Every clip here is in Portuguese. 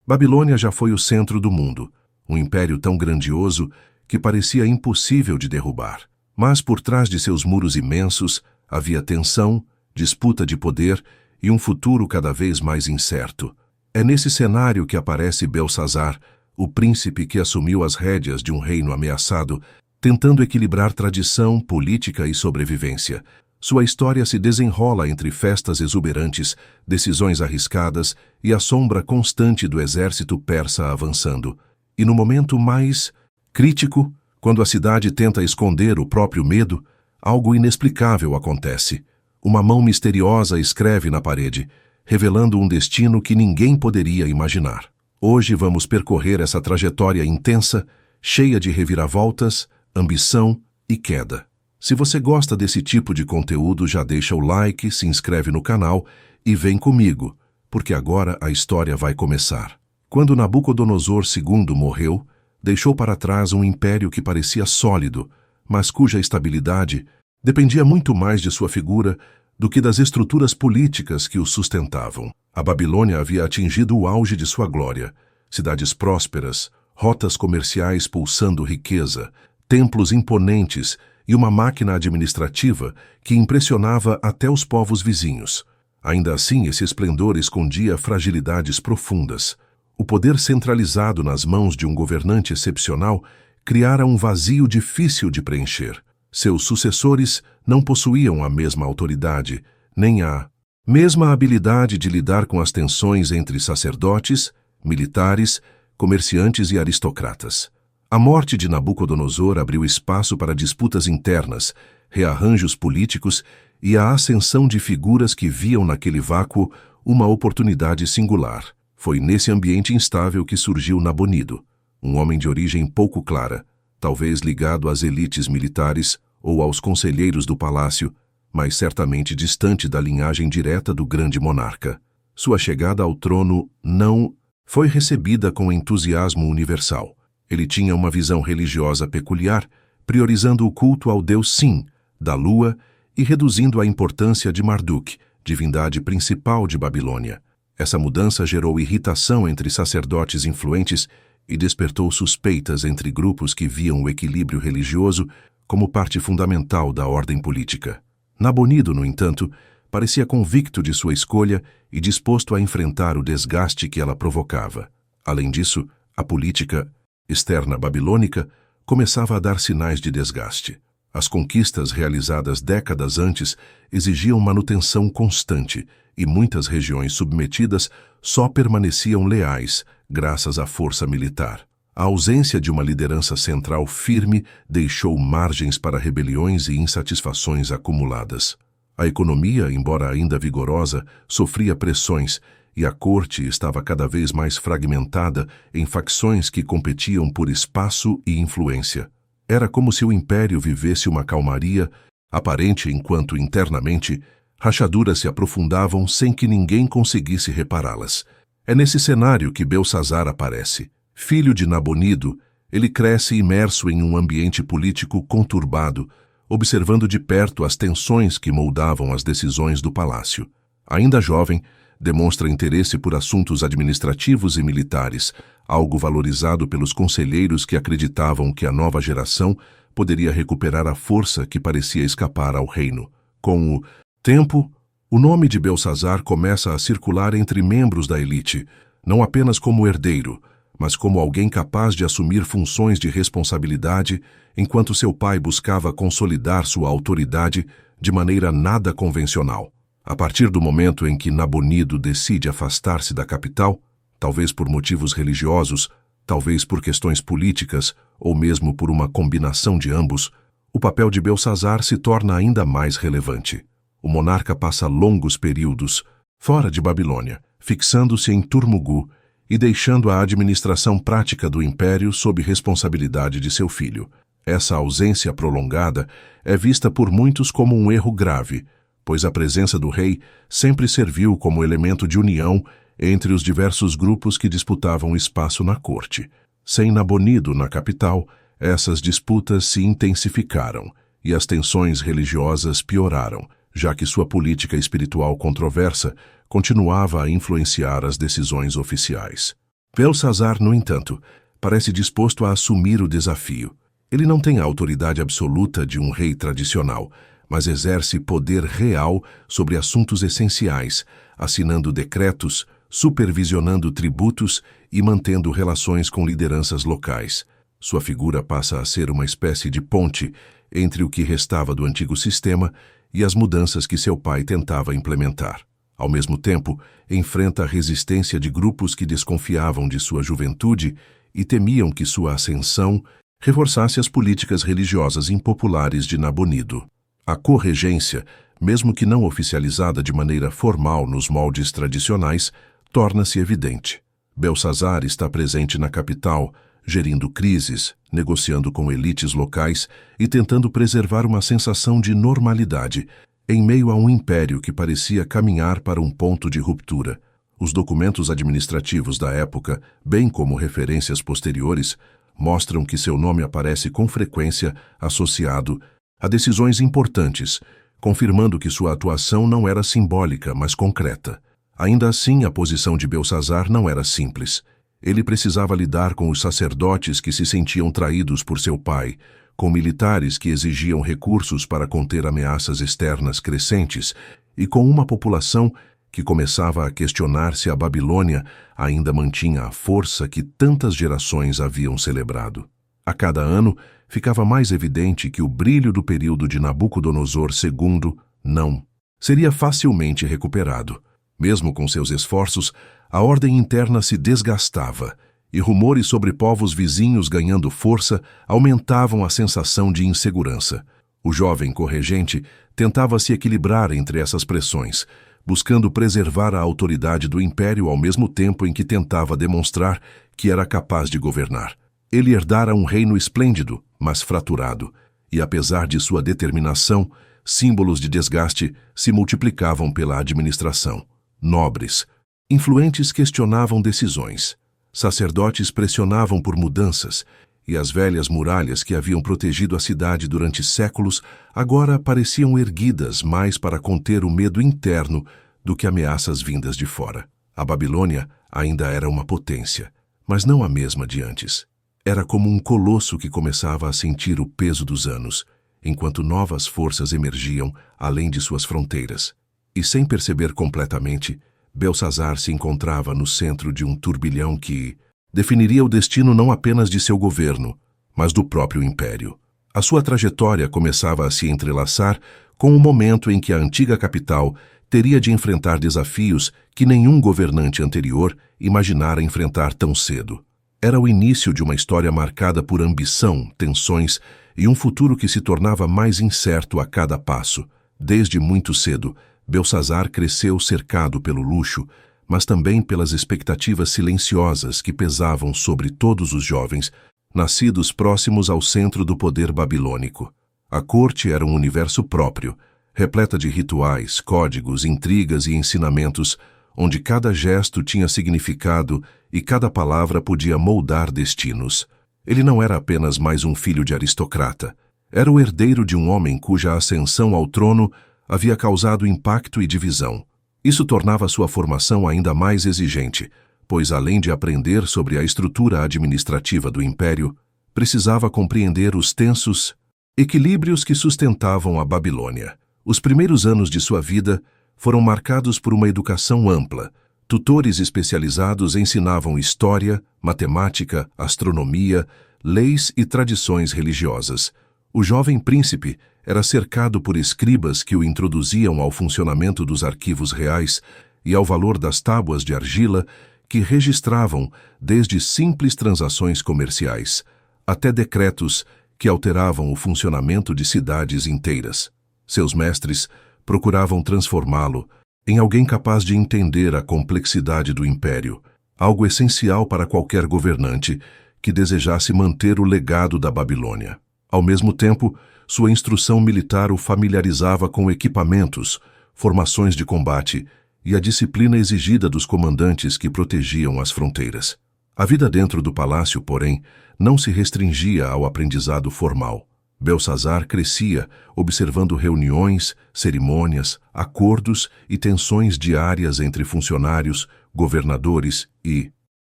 Babilônia já foi o centro do mundo, um império tão grandioso que parecia impossível de derrubar. Mas por trás de seus muros imensos havia tensão, disputa de poder e um futuro cada vez mais incerto. É nesse cenário que aparece Belsazar, o príncipe que assumiu as rédeas de um reino ameaçado, tentando equilibrar tradição, política e sobrevivência. Sua história se desenrola entre festas exuberantes, decisões arriscadas e a sombra constante do exército persa avançando. E no momento mais crítico, quando a cidade tenta esconder o próprio medo, algo inexplicável acontece. Uma mão misteriosa escreve na parede, revelando um destino que ninguém poderia imaginar. Hoje vamos percorrer essa trajetória intensa, cheia de reviravoltas, ambição e queda. Se você gosta desse tipo de conteúdo, já deixa o like, se inscreve no canal e vem comigo, porque agora a história vai começar. Quando Nabucodonosor II morreu, deixou para trás um império que parecia sólido, mas cuja estabilidade dependia muito mais de sua figura do que das estruturas políticas que o sustentavam. A Babilônia havia atingido o auge de sua glória. Cidades prósperas, rotas comerciais pulsando riqueza, templos imponentes e uma máquina administrativa que impressionava até os povos vizinhos. Ainda assim, esse esplendor escondia fragilidades profundas. O poder centralizado nas mãos de um governante excepcional criara um vazio difícil de preencher. Seus sucessores não possuíam a mesma autoridade, nem a mesma habilidade de lidar com as tensões entre sacerdotes, militares, comerciantes e aristocratas. A morte de Nabucodonosor abriu espaço para disputas internas, rearranjos políticos e a ascensão de figuras que viam naquele vácuo uma oportunidade singular. Foi nesse ambiente instável que surgiu Nabonido, um homem de origem pouco clara, talvez ligado às elites militares ou aos conselheiros do palácio, mas certamente distante da linhagem direta do grande monarca. Sua chegada ao trono não foi recebida com entusiasmo universal. Ele tinha uma visão religiosa peculiar, priorizando o culto ao deus Sin, da lua, e reduzindo a importância de Marduk, divindade principal de Babilônia. Essa mudança gerou irritação entre sacerdotes influentes e despertou suspeitas entre grupos que viam o equilíbrio religioso como parte fundamental da ordem política. Nabonido, no entanto, parecia convicto de sua escolha e disposto a enfrentar o desgaste que ela provocava. Além disso, a política externa babilônica começava a dar sinais de desgaste. As conquistas realizadas décadas antes exigiam manutenção constante e muitas regiões submetidas só permaneciam leais graças à força militar. A ausência de uma liderança central firme deixou margens para rebeliões e insatisfações acumuladas. A economia, embora ainda vigorosa, sofria pressões e a corte estava cada vez mais fragmentada em facções que competiam por espaço e influência. Era como se o império vivesse uma calmaria aparente enquanto internamente rachaduras se aprofundavam sem que ninguém conseguisse repará-las. É nesse cenário que Belsazar aparece. Filho de Nabonido, ele cresce imerso em um ambiente político conturbado, observando de perto as tensões que moldavam as decisões do palácio. Ainda jovem, demonstra interesse por assuntos administrativos e militares, algo valorizado pelos conselheiros que acreditavam que a nova geração poderia recuperar a força que parecia escapar ao reino. Com o tempo, o nome de Belsazar começa a circular entre membros da elite, não apenas como herdeiro, mas como alguém capaz de assumir funções de responsabilidade enquanto seu pai buscava consolidar sua autoridade de maneira nada convencional. A partir do momento em que Nabonido decide afastar-se da capital, talvez por motivos religiosos, talvez por questões políticas ou mesmo por uma combinação de ambos, o papel de Belsazar se torna ainda mais relevante. O monarca passa longos períodos fora de Babilônia, fixando-se em Turmugu e deixando a administração prática do império sob responsabilidade de seu filho. Essa ausência prolongada é vista por muitos como um erro grave, pois a presença do rei sempre serviu como elemento de união entre os diversos grupos que disputavam espaço na corte. Sem Nabonido na capital, essas disputas se intensificaram e as tensões religiosas pioraram, já que sua política espiritual controversa continuava a influenciar as decisões oficiais. Belsazar, no entanto, parece disposto a assumir o desafio. Ele não tem a autoridade absoluta de um rei tradicional, mas exerce poder real sobre assuntos essenciais, assinando decretos, supervisionando tributos e mantendo relações com lideranças locais. Sua figura passa a ser uma espécie de ponte entre o que restava do antigo sistema e as mudanças que seu pai tentava implementar. Ao mesmo tempo, enfrenta a resistência de grupos que desconfiavam de sua juventude e temiam que sua ascensão reforçasse as políticas religiosas impopulares de Nabonido. A corregência, mesmo que não oficializada de maneira formal nos moldes tradicionais, torna-se evidente. Belsazar está presente na capital, gerindo crises, negociando com elites locais e tentando preservar uma sensação de normalidade, em meio a um império que parecia caminhar para um ponto de ruptura. Os documentos administrativos da época, bem como referências posteriores, mostram que seu nome aparece com frequência associado a decisões importantes, confirmando que sua atuação não era simbólica, mas concreta. Ainda assim, a posição de Belsazar não era simples. Ele precisava lidar com os sacerdotes que se sentiam traídos por seu pai, com militares que exigiam recursos para conter ameaças externas crescentes e com uma população que começava a questionar se a Babilônia ainda mantinha a força que tantas gerações haviam celebrado. A cada ano, ficava mais evidente que o brilho do período de Nabucodonosor II não seria facilmente recuperado. Mesmo com seus esforços, a ordem interna se desgastava, e rumores sobre povos vizinhos ganhando força aumentavam a sensação de insegurança. O jovem corregente tentava se equilibrar entre essas pressões, buscando preservar a autoridade do império ao mesmo tempo em que tentava demonstrar que era capaz de governar. Ele herdara um reino esplêndido, mas fraturado, e apesar de sua determinação, símbolos de desgaste se multiplicavam pela administração. Nobres, influentes questionavam decisões, sacerdotes pressionavam por mudanças, e as velhas muralhas que haviam protegido a cidade durante séculos agora pareciam erguidas mais para conter o medo interno do que ameaças vindas de fora. A Babilônia ainda era uma potência, mas não a mesma de antes. Era como um colosso que começava a sentir o peso dos anos, enquanto novas forças emergiam além de suas fronteiras. E sem perceber completamente, Belsazar se encontrava no centro de um turbilhão que definiria o destino não apenas de seu governo, mas do próprio império. A sua trajetória começava a se entrelaçar com o momento em que a antiga capital teria de enfrentar desafios que nenhum governante anterior imaginara enfrentar tão cedo. Era o início de uma história marcada por ambição, tensões e um futuro que se tornava mais incerto a cada passo. Desde muito cedo, Belsazar cresceu cercado pelo luxo, mas também pelas expectativas silenciosas que pesavam sobre todos os jovens, nascidos próximos ao centro do poder babilônico. A corte era um universo próprio, repleta de rituais, códigos, intrigas e ensinamentos, onde cada gesto tinha significado e cada palavra podia moldar destinos. Ele não era apenas mais um filho de aristocrata. Era o herdeiro de um homem cuja ascensão ao trono havia causado impacto e divisão. Isso tornava sua formação ainda mais exigente, pois além de aprender sobre a estrutura administrativa do império, precisava compreender os tensos equilíbrios que sustentavam a Babilônia. Os primeiros anos de sua vida foram marcados por uma educação ampla. Tutores especializados ensinavam história, matemática, astronomia, leis e tradições religiosas. O jovem príncipe era cercado por escribas que o introduziam ao funcionamento dos arquivos reais e ao valor das tábuas de argila que registravam desde simples transações comerciais até decretos que alteravam o funcionamento de cidades inteiras. Seus mestres procuravam transformá-lo em alguém capaz de entender a complexidade do império, algo essencial para qualquer governante que desejasse manter o legado da Babilônia. Ao mesmo tempo, sua instrução militar o familiarizava com equipamentos, formações de combate e a disciplina exigida dos comandantes que protegiam as fronteiras. A vida dentro do palácio, porém, não se restringia ao aprendizado formal. Belsazar crescia, observando reuniões, cerimônias, acordos e tensões diárias entre funcionários, governadores e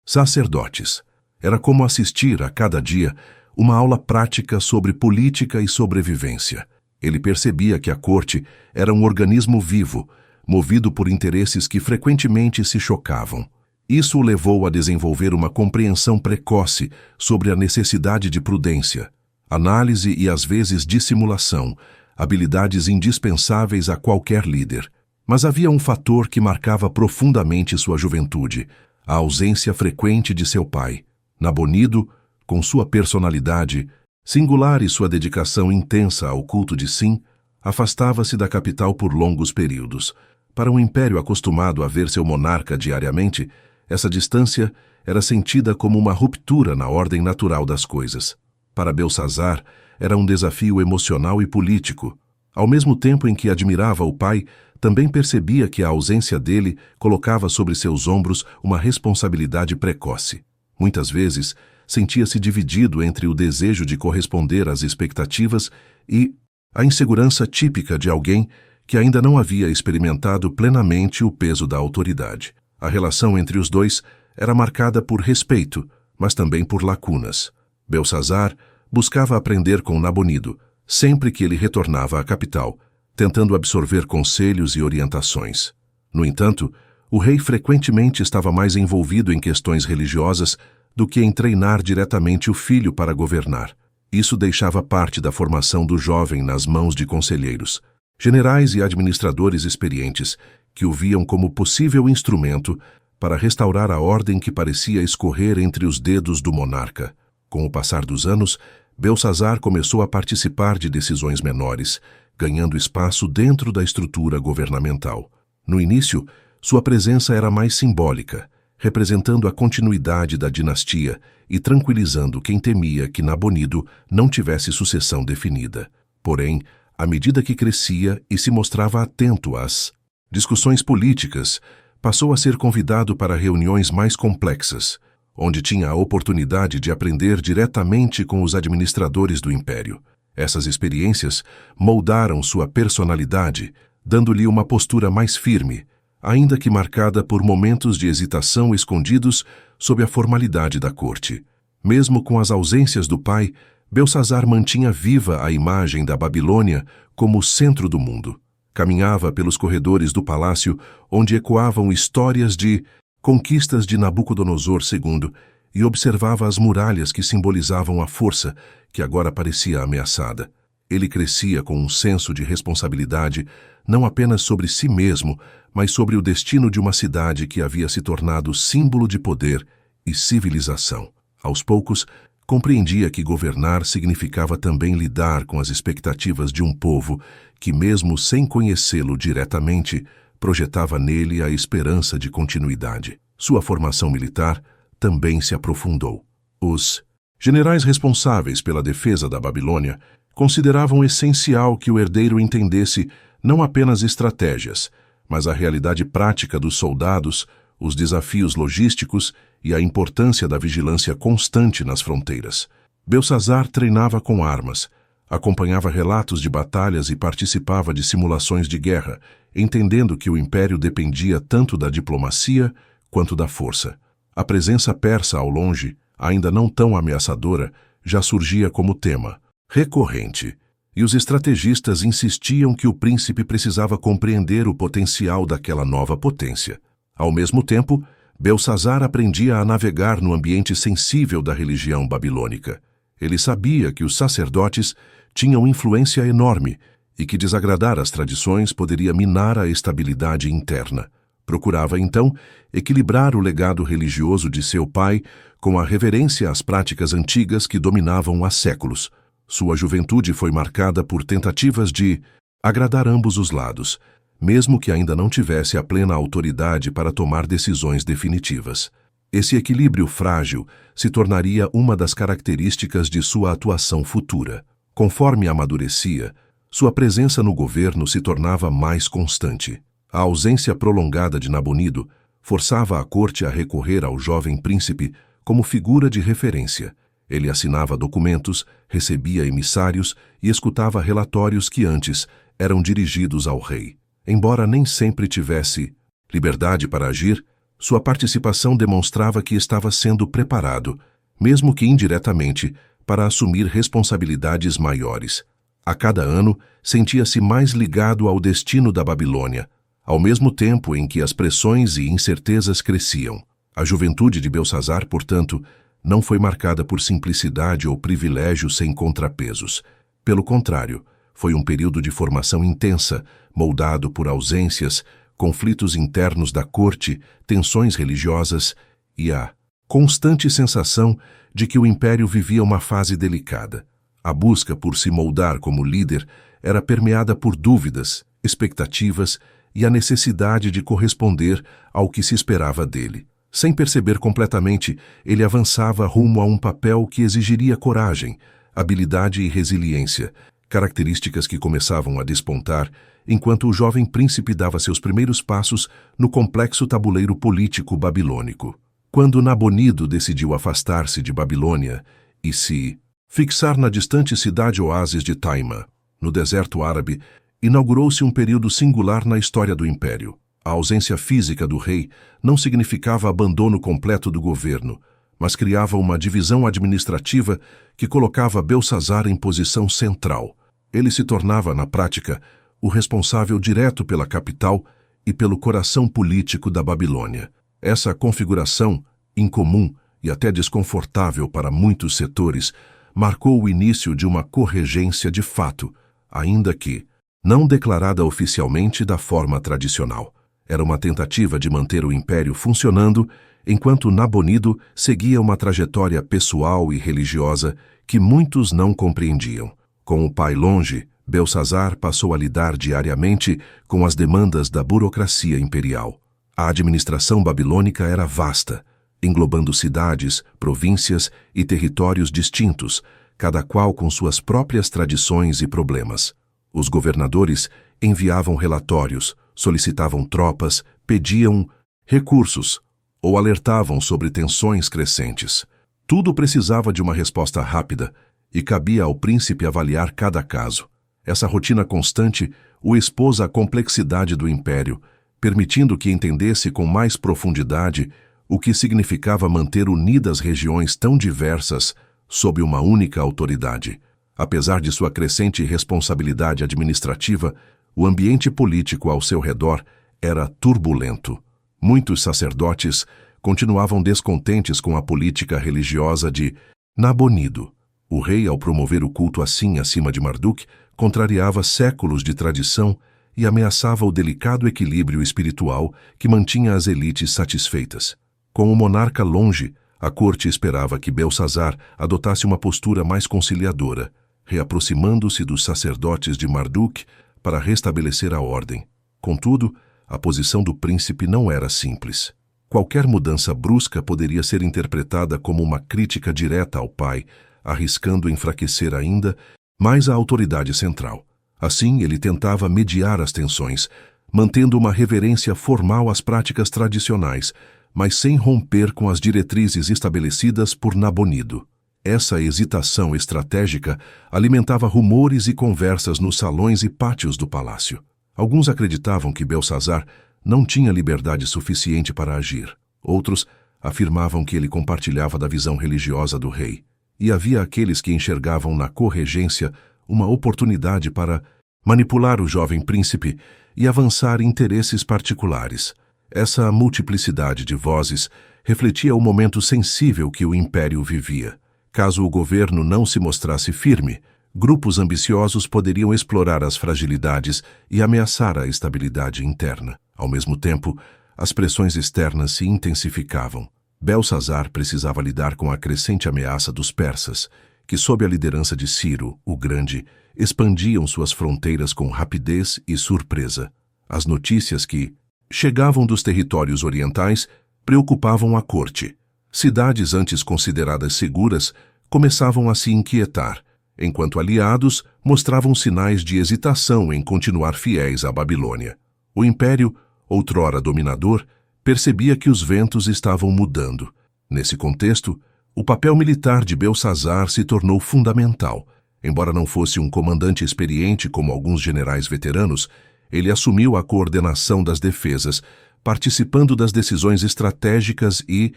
Sacerdotes. Era como assistir a cada dia uma aula prática sobre política e sobrevivência. Ele percebia que a corte era um organismo vivo, movido por interesses que frequentemente se chocavam. Isso o levou a desenvolver uma compreensão precoce sobre a necessidade de prudência, análise e, às vezes, dissimulação, habilidades indispensáveis a qualquer líder. Mas havia um fator que marcava profundamente sua juventude: a ausência frequente de seu pai. Nabonido, com sua personalidade singular e sua dedicação intensa ao culto de Sim, afastava-se da capital por longos períodos. Para um império acostumado a ver seu monarca diariamente, essa distância era sentida como uma ruptura na ordem natural das coisas. Para Belsazar, era um desafio emocional e político. Ao mesmo tempo em que admirava o pai, também percebia que a ausência dele colocava sobre seus ombros uma responsabilidade precoce. Muitas vezes, sentia-se dividido entre o desejo de corresponder às expectativas e a insegurança típica de alguém que ainda não havia experimentado plenamente o peso da autoridade. A relação entre os dois era marcada por respeito, mas também por lacunas. Belsazar buscava aprender com Nabonido, sempre que ele retornava à capital, tentando absorver conselhos e orientações. No entanto, o rei frequentemente estava mais envolvido em questões religiosas do que em treinar diretamente o filho para governar. Isso deixava parte da formação do jovem nas mãos de conselheiros, generais e administradores experientes, que o viam como possível instrumento para restaurar a ordem que parecia escorrer entre os dedos do monarca. Com o passar dos anos, Belsazar começou a participar de decisões menores, ganhando espaço dentro da estrutura governamental. No início, sua presença era mais simbólica, representando a continuidade da dinastia e tranquilizando quem temia que Nabonido não tivesse sucessão definida. Porém, à medida que crescia e se mostrava atento às discussões políticas, passou a ser convidado para reuniões mais complexas, onde tinha a oportunidade de aprender diretamente com os administradores do império. Essas experiências moldaram sua personalidade, dando-lhe uma postura mais firme, ainda que marcada por momentos de hesitação escondidos sob a formalidade da corte. Mesmo com as ausências do pai, Belsazar mantinha viva a imagem da Babilônia como o centro do mundo. Caminhava pelos corredores do palácio, onde ecoavam histórias de conquistas de Nabucodonosor II, e observava as muralhas que simbolizavam a força que agora parecia ameaçada. Ele crescia com um senso de responsabilidade, não apenas sobre si mesmo, mas sobre o destino de uma cidade que havia se tornado símbolo de poder e civilização. Aos poucos, compreendia que governar significava também lidar com as expectativas de um povo que, mesmo sem conhecê-lo diretamente, projetava nele a esperança de continuidade. Sua formação militar também se aprofundou. Os generais responsáveis pela defesa da Babilônia consideravam essencial que o herdeiro entendesse não apenas estratégias, mas a realidade prática dos soldados, os desafios logísticos e a importância da vigilância constante nas fronteiras. Belsazar treinava com armas, acompanhava relatos de batalhas e participava de simulações de guerra, entendendo que o império dependia tanto da diplomacia quanto da força. A presença persa ao longe, ainda não tão ameaçadora, já surgia como tema recorrente, e os estrategistas insistiam que o príncipe precisava compreender o potencial daquela nova potência. Ao mesmo tempo, Belsazar aprendia a navegar no ambiente sensível da religião babilônica. Ele sabia que os sacerdotes tinham influência enorme e que desagradar as tradições poderia minar a estabilidade interna. Procurava, então, equilibrar o legado religioso de seu pai com a reverência às práticas antigas que dominavam há séculos. Sua juventude foi marcada por tentativas de agradar ambos os lados, mesmo que ainda não tivesse a plena autoridade para tomar decisões definitivas. Esse equilíbrio frágil se tornaria uma das características de sua atuação futura. Conforme amadurecia, sua presença no governo se tornava mais constante. A ausência prolongada de Nabonido forçava a corte a recorrer ao jovem príncipe como figura de referência. Ele assinava documentos, recebia emissários e escutava relatórios que antes eram dirigidos ao rei. Embora nem sempre tivesse liberdade para agir, Sua participação demonstrava que estava sendo preparado, mesmo que indiretamente, para assumir responsabilidades maiores. A cada ano, sentia-se mais ligado ao destino da Babilônia, ao mesmo tempo em que as pressões e incertezas cresciam. A juventude de Belsazar, portanto, não foi marcada por simplicidade ou privilégio sem contrapesos. Pelo contrário, foi um período de formação intensa, moldado por ausências, conflitos internos da corte, tensões religiosas e a constante sensação de que o império vivia uma fase delicada. A busca por se moldar como líder era permeada por dúvidas, expectativas e a necessidade de corresponder ao que se esperava dele. Sem perceber completamente, ele avançava rumo a um papel que exigiria coragem, habilidade e resiliência, características que começavam a despontar enquanto o jovem príncipe dava seus primeiros passos no complexo tabuleiro político babilônico. Quando Nabonido decidiu afastar-se de Babilônia e se fixar na distante cidade-oásis de Taima, no deserto árabe, inaugurou-se um período singular na história do império. A ausência física do rei não significava abandono completo do governo, mas criava uma divisão administrativa que colocava Belsazar em posição central. Ele se tornava, na prática, o responsável direto pela capital e pelo coração político da Babilônia. Essa configuração, incomum e até desconfortável para muitos setores, marcou o início de uma corregência de fato, ainda que não declarada oficialmente da forma tradicional. Era uma tentativa de manter o império funcionando, enquanto Nabonido seguia uma trajetória pessoal e religiosa que muitos não compreendiam. Com o pai longe, Belsazar passou a lidar diariamente com as demandas da burocracia imperial. A administração babilônica era vasta, englobando cidades, províncias e territórios distintos, cada qual com suas próprias tradições e problemas. Os governadores enviavam relatórios, solicitavam tropas, pediam recursos ou alertavam sobre tensões crescentes. Tudo precisava de uma resposta rápida e cabia ao príncipe avaliar cada caso. Essa rotina constante o expôs à complexidade do império, permitindo que entendesse com mais profundidade o que significava manter unidas regiões tão diversas sob uma única autoridade. Apesar de sua crescente responsabilidade administrativa, o ambiente político ao seu redor era turbulento. Muitos sacerdotes continuavam descontentes com a política religiosa de Nabonido. O rei, ao promover o culto assim acima de Marduk, contrariava séculos de tradição e ameaçava o delicado equilíbrio espiritual que mantinha as elites satisfeitas. Com o monarca longe, a corte esperava que Belsazar adotasse uma postura mais conciliadora, reaproximando-se dos sacerdotes de Marduk para restabelecer a ordem. Contudo, a posição do príncipe não era simples. Qualquer mudança brusca poderia ser interpretada como uma crítica direta ao pai, arriscando enfraquecer ainda mais a autoridade central. Assim, ele tentava mediar as tensões, mantendo uma reverência formal às práticas tradicionais, mas sem romper com as diretrizes estabelecidas por Nabonido. Essa hesitação estratégica alimentava rumores e conversas nos salões e pátios do palácio. Alguns acreditavam que Belsazar não tinha liberdade suficiente para agir. Outros afirmavam que ele compartilhava da visão religiosa do rei. E havia aqueles que enxergavam na corregência uma oportunidade para manipular o jovem príncipe e avançar interesses particulares. Essa multiplicidade de vozes refletia o momento sensível que o império vivia. Caso o governo não se mostrasse firme, grupos ambiciosos poderiam explorar as fragilidades e ameaçar a estabilidade interna. Ao mesmo tempo, as pressões externas se intensificavam. Belsazar precisava lidar com a crescente ameaça dos persas, que, sob a liderança de Ciro, o Grande, expandiam suas fronteiras com rapidez e surpresa. As notícias que chegavam dos territórios orientais preocupavam a corte. Cidades antes consideradas seguras começavam a se inquietar, enquanto aliados mostravam sinais de hesitação em continuar fiéis à Babilônia. O império, outrora dominador, percebia que os ventos estavam mudando. Nesse contexto, o papel militar de Belsazar se tornou fundamental. Embora não fosse um comandante experiente como alguns generais veteranos, ele assumiu a coordenação das defesas, participando das decisões estratégicas e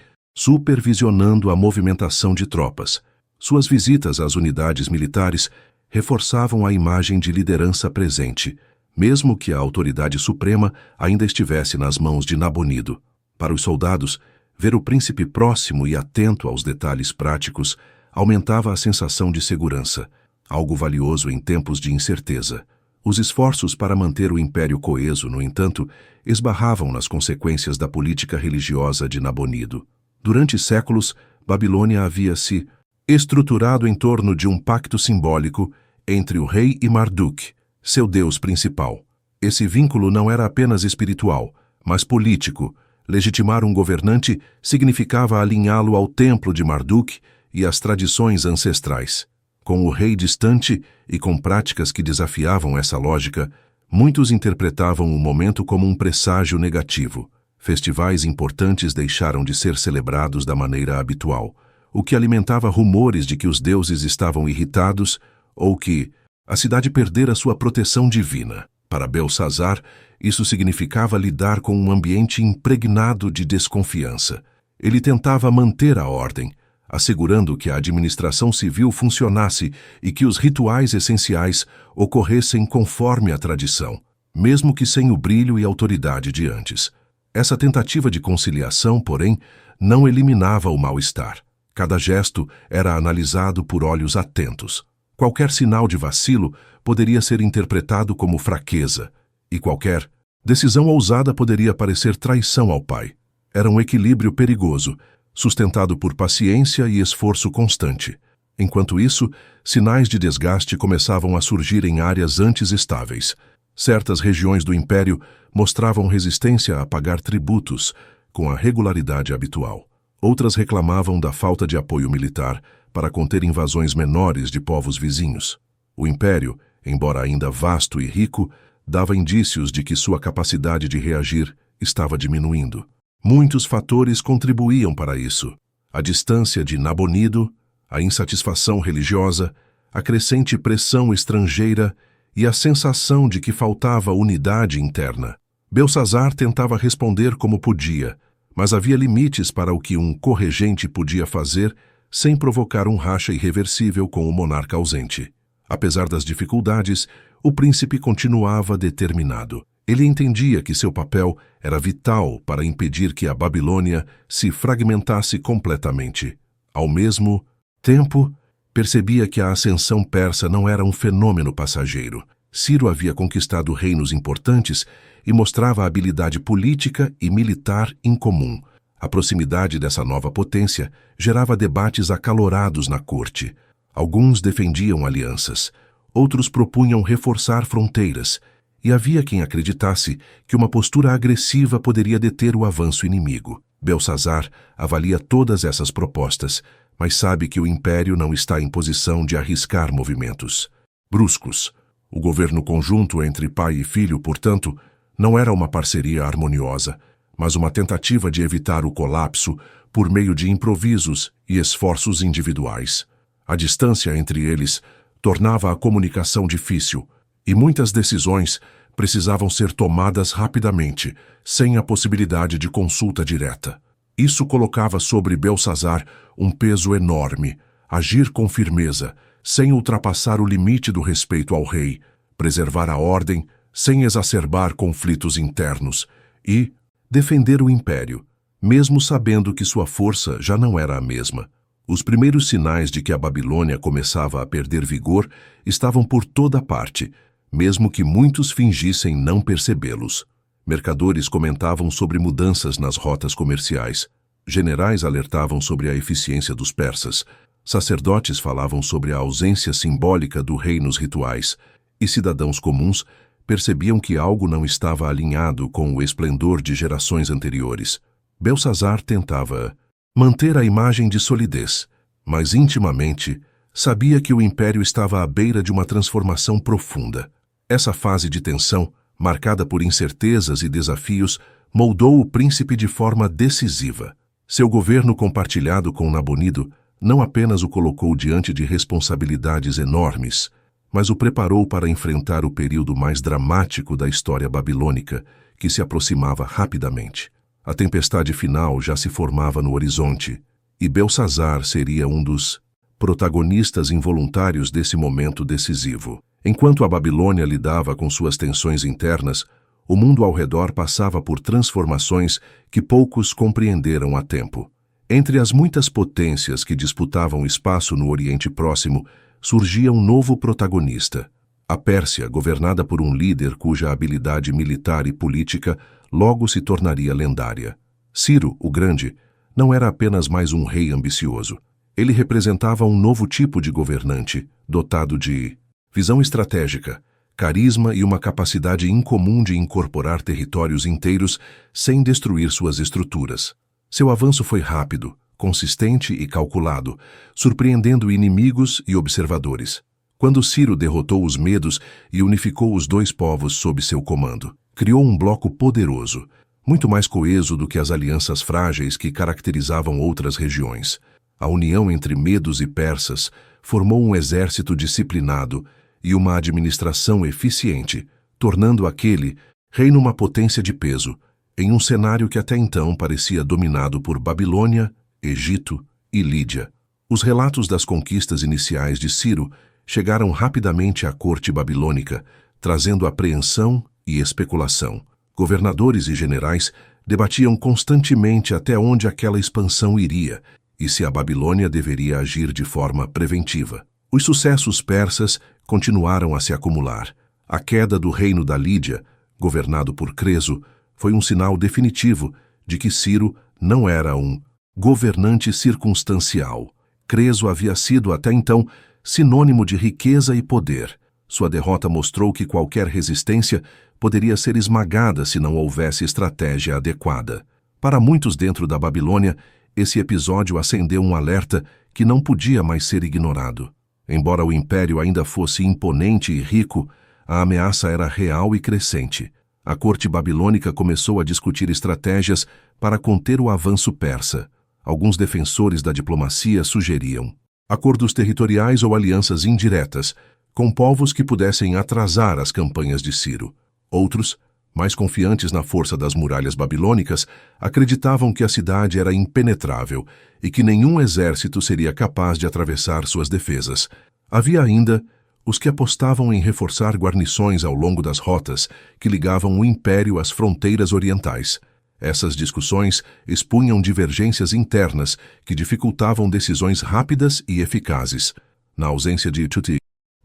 supervisionando a movimentação de tropas. Suas visitas às unidades militares reforçavam a imagem de liderança presente, mesmo que a autoridade suprema ainda estivesse nas mãos de Nabonido. Para os soldados, ver o príncipe próximo e atento aos detalhes práticos aumentava a sensação de segurança, algo valioso em tempos de incerteza. Os esforços para manter o império coeso, no entanto, esbarravam nas consequências da política religiosa de Nabonido. Durante séculos, Babilônia havia se estruturado em torno de um pacto simbólico entre o rei e Marduk, seu deus principal. Esse vínculo não era apenas espiritual, mas político. Legitimar um governante significava alinhá-lo ao templo de Marduk e às tradições ancestrais. Com o rei distante e com práticas que desafiavam essa lógica, muitos interpretavam o momento como um presságio negativo. Festivais importantes deixaram de ser celebrados da maneira habitual, o que alimentava rumores de que os deuses estavam irritados ou que a cidade perdera sua proteção divina. Para Belsazar, isso significava lidar com um ambiente impregnado de desconfiança. Ele tentava manter a ordem, assegurando que a administração civil funcionasse e que os rituais essenciais ocorressem conforme a tradição, mesmo que sem o brilho e autoridade de antes. Essa tentativa de conciliação, porém, não eliminava o mal-estar. Cada gesto era analisado por olhos atentos. Qualquer sinal de vacilo poderia ser interpretado como fraqueza, e qualquer decisão ousada poderia parecer traição ao pai. Era um equilíbrio perigoso, sustentado por paciência e esforço constante. Enquanto isso, sinais de desgaste começavam a surgir em áreas antes estáveis. Certas regiões do império mostravam resistência a pagar tributos com a regularidade habitual. Outras reclamavam da falta de apoio militar para conter invasões menores de povos vizinhos. O império, embora ainda vasto e rico, dava indícios de que sua capacidade de reagir estava diminuindo. Muitos fatores contribuíam para isso: a distância de Nabonido, a insatisfação religiosa, a crescente pressão estrangeira e a sensação de que faltava unidade interna. Belsazar tentava responder como podia, mas havia limites para o que um corregente podia fazer sem provocar um racha irreversível com o monarca ausente. Apesar das dificuldades, o príncipe continuava determinado. Ele entendia que seu papel era vital para impedir que a Babilônia se fragmentasse completamente. Ao mesmo tempo, percebia que a ascensão persa não era um fenômeno passageiro. Ciro havia conquistado reinos importantes e mostrava habilidade política e militar incomum. A proximidade dessa nova potência gerava debates acalorados na corte. Alguns defendiam alianças, outros propunham reforçar fronteiras, e havia quem acreditasse que uma postura agressiva poderia deter o avanço inimigo. Belsazar avalia todas essas propostas, mas sabe que o império não está em posição de arriscar movimentos bruscos. O governo conjunto entre pai e filho, portanto, não era uma parceria harmoniosa, mas uma tentativa de evitar o colapso por meio de improvisos e esforços individuais. A distância entre eles tornava a comunicação difícil, e muitas decisões precisavam ser tomadas rapidamente, sem a possibilidade de consulta direta. Isso colocava sobre Belsazar um peso enorme: agir com firmeza, sem ultrapassar o limite do respeito ao rei, preservar a ordem, sem exacerbar conflitos internos, e defender o império, mesmo sabendo que sua força já não era a mesma. Os primeiros sinais de que a Babilônia começava a perder vigor estavam por toda parte, mesmo que muitos fingissem não percebê-los. Mercadores comentavam sobre mudanças nas rotas comerciais. Generais alertavam sobre a eficiência dos persas. Sacerdotes falavam sobre a ausência simbólica do rei nos rituais. E cidadãos comuns percebiam que algo não estava alinhado com o esplendor de gerações anteriores. Belsazar tentava manter a imagem de solidez, mas intimamente sabia que o império estava à beira de uma transformação profunda. Essa fase de tensão, marcada por incertezas e desafios, moldou o príncipe de forma decisiva. Seu governo compartilhado com Nabonido não apenas o colocou diante de responsabilidades enormes, mas o preparou para enfrentar o período mais dramático da história babilônica, que se aproximava rapidamente. A tempestade final já se formava no horizonte, e Belsazar seria um dos protagonistas involuntários desse momento decisivo. Enquanto a Babilônia lidava com suas tensões internas, o mundo ao redor passava por transformações que poucos compreenderam a tempo. Entre as muitas potências que disputavam espaço no Oriente Próximo, surgia um novo protagonista. A Pérsia, governada por um líder cuja habilidade militar e política logo se tornaria lendária. Ciro, o Grande, não era apenas mais um rei ambicioso. Ele representava um novo tipo de governante, dotado de visão estratégica, carisma e uma capacidade incomum de incorporar territórios inteiros sem destruir suas estruturas. Seu avanço foi rápido, consistente e calculado, surpreendendo inimigos e observadores. Quando Ciro derrotou os medos e unificou os dois povos sob seu comando, criou um bloco poderoso, muito mais coeso do que as alianças frágeis que caracterizavam outras regiões. A união entre medos e persas formou um exército disciplinado e uma administração eficiente, tornando aquele reino uma potência de peso, em um cenário que até então parecia dominado por Babilônia, Egito e Lídia. Os relatos das conquistas iniciais de Ciro chegaram rapidamente à corte babilônica, trazendo apreensão e especulação. Governadores e generais debatiam constantemente até onde aquela expansão iria e se a Babilônia deveria agir de forma preventiva. Os sucessos persas continuaram a se acumular. A queda do reino da Lídia, governado por Creso, foi um sinal definitivo de que Ciro não era um governante circunstancial. Creso havia sido, até então, sinônimo de riqueza e poder. Sua derrota mostrou que qualquer resistência poderia ser esmagada se não houvesse estratégia adequada. Para muitos dentro da Babilônia, esse episódio acendeu um alerta que não podia mais ser ignorado. Embora o império ainda fosse imponente e rico, a ameaça era real e crescente. A corte babilônica começou a discutir estratégias para conter o avanço persa. Alguns defensores da diplomacia sugeriam acordos territoriais ou alianças indiretas com povos que pudessem atrasar as campanhas de Ciro. Outros, mais confiantes na força das muralhas babilônicas, acreditavam que a cidade era impenetrável e que nenhum exército seria capaz de atravessar suas defesas. Havia ainda os que apostavam em reforçar guarnições ao longo das rotas que ligavam o império às fronteiras orientais. Essas discussões expunham divergências internas que dificultavam decisões rápidas e eficazes. Na ausência de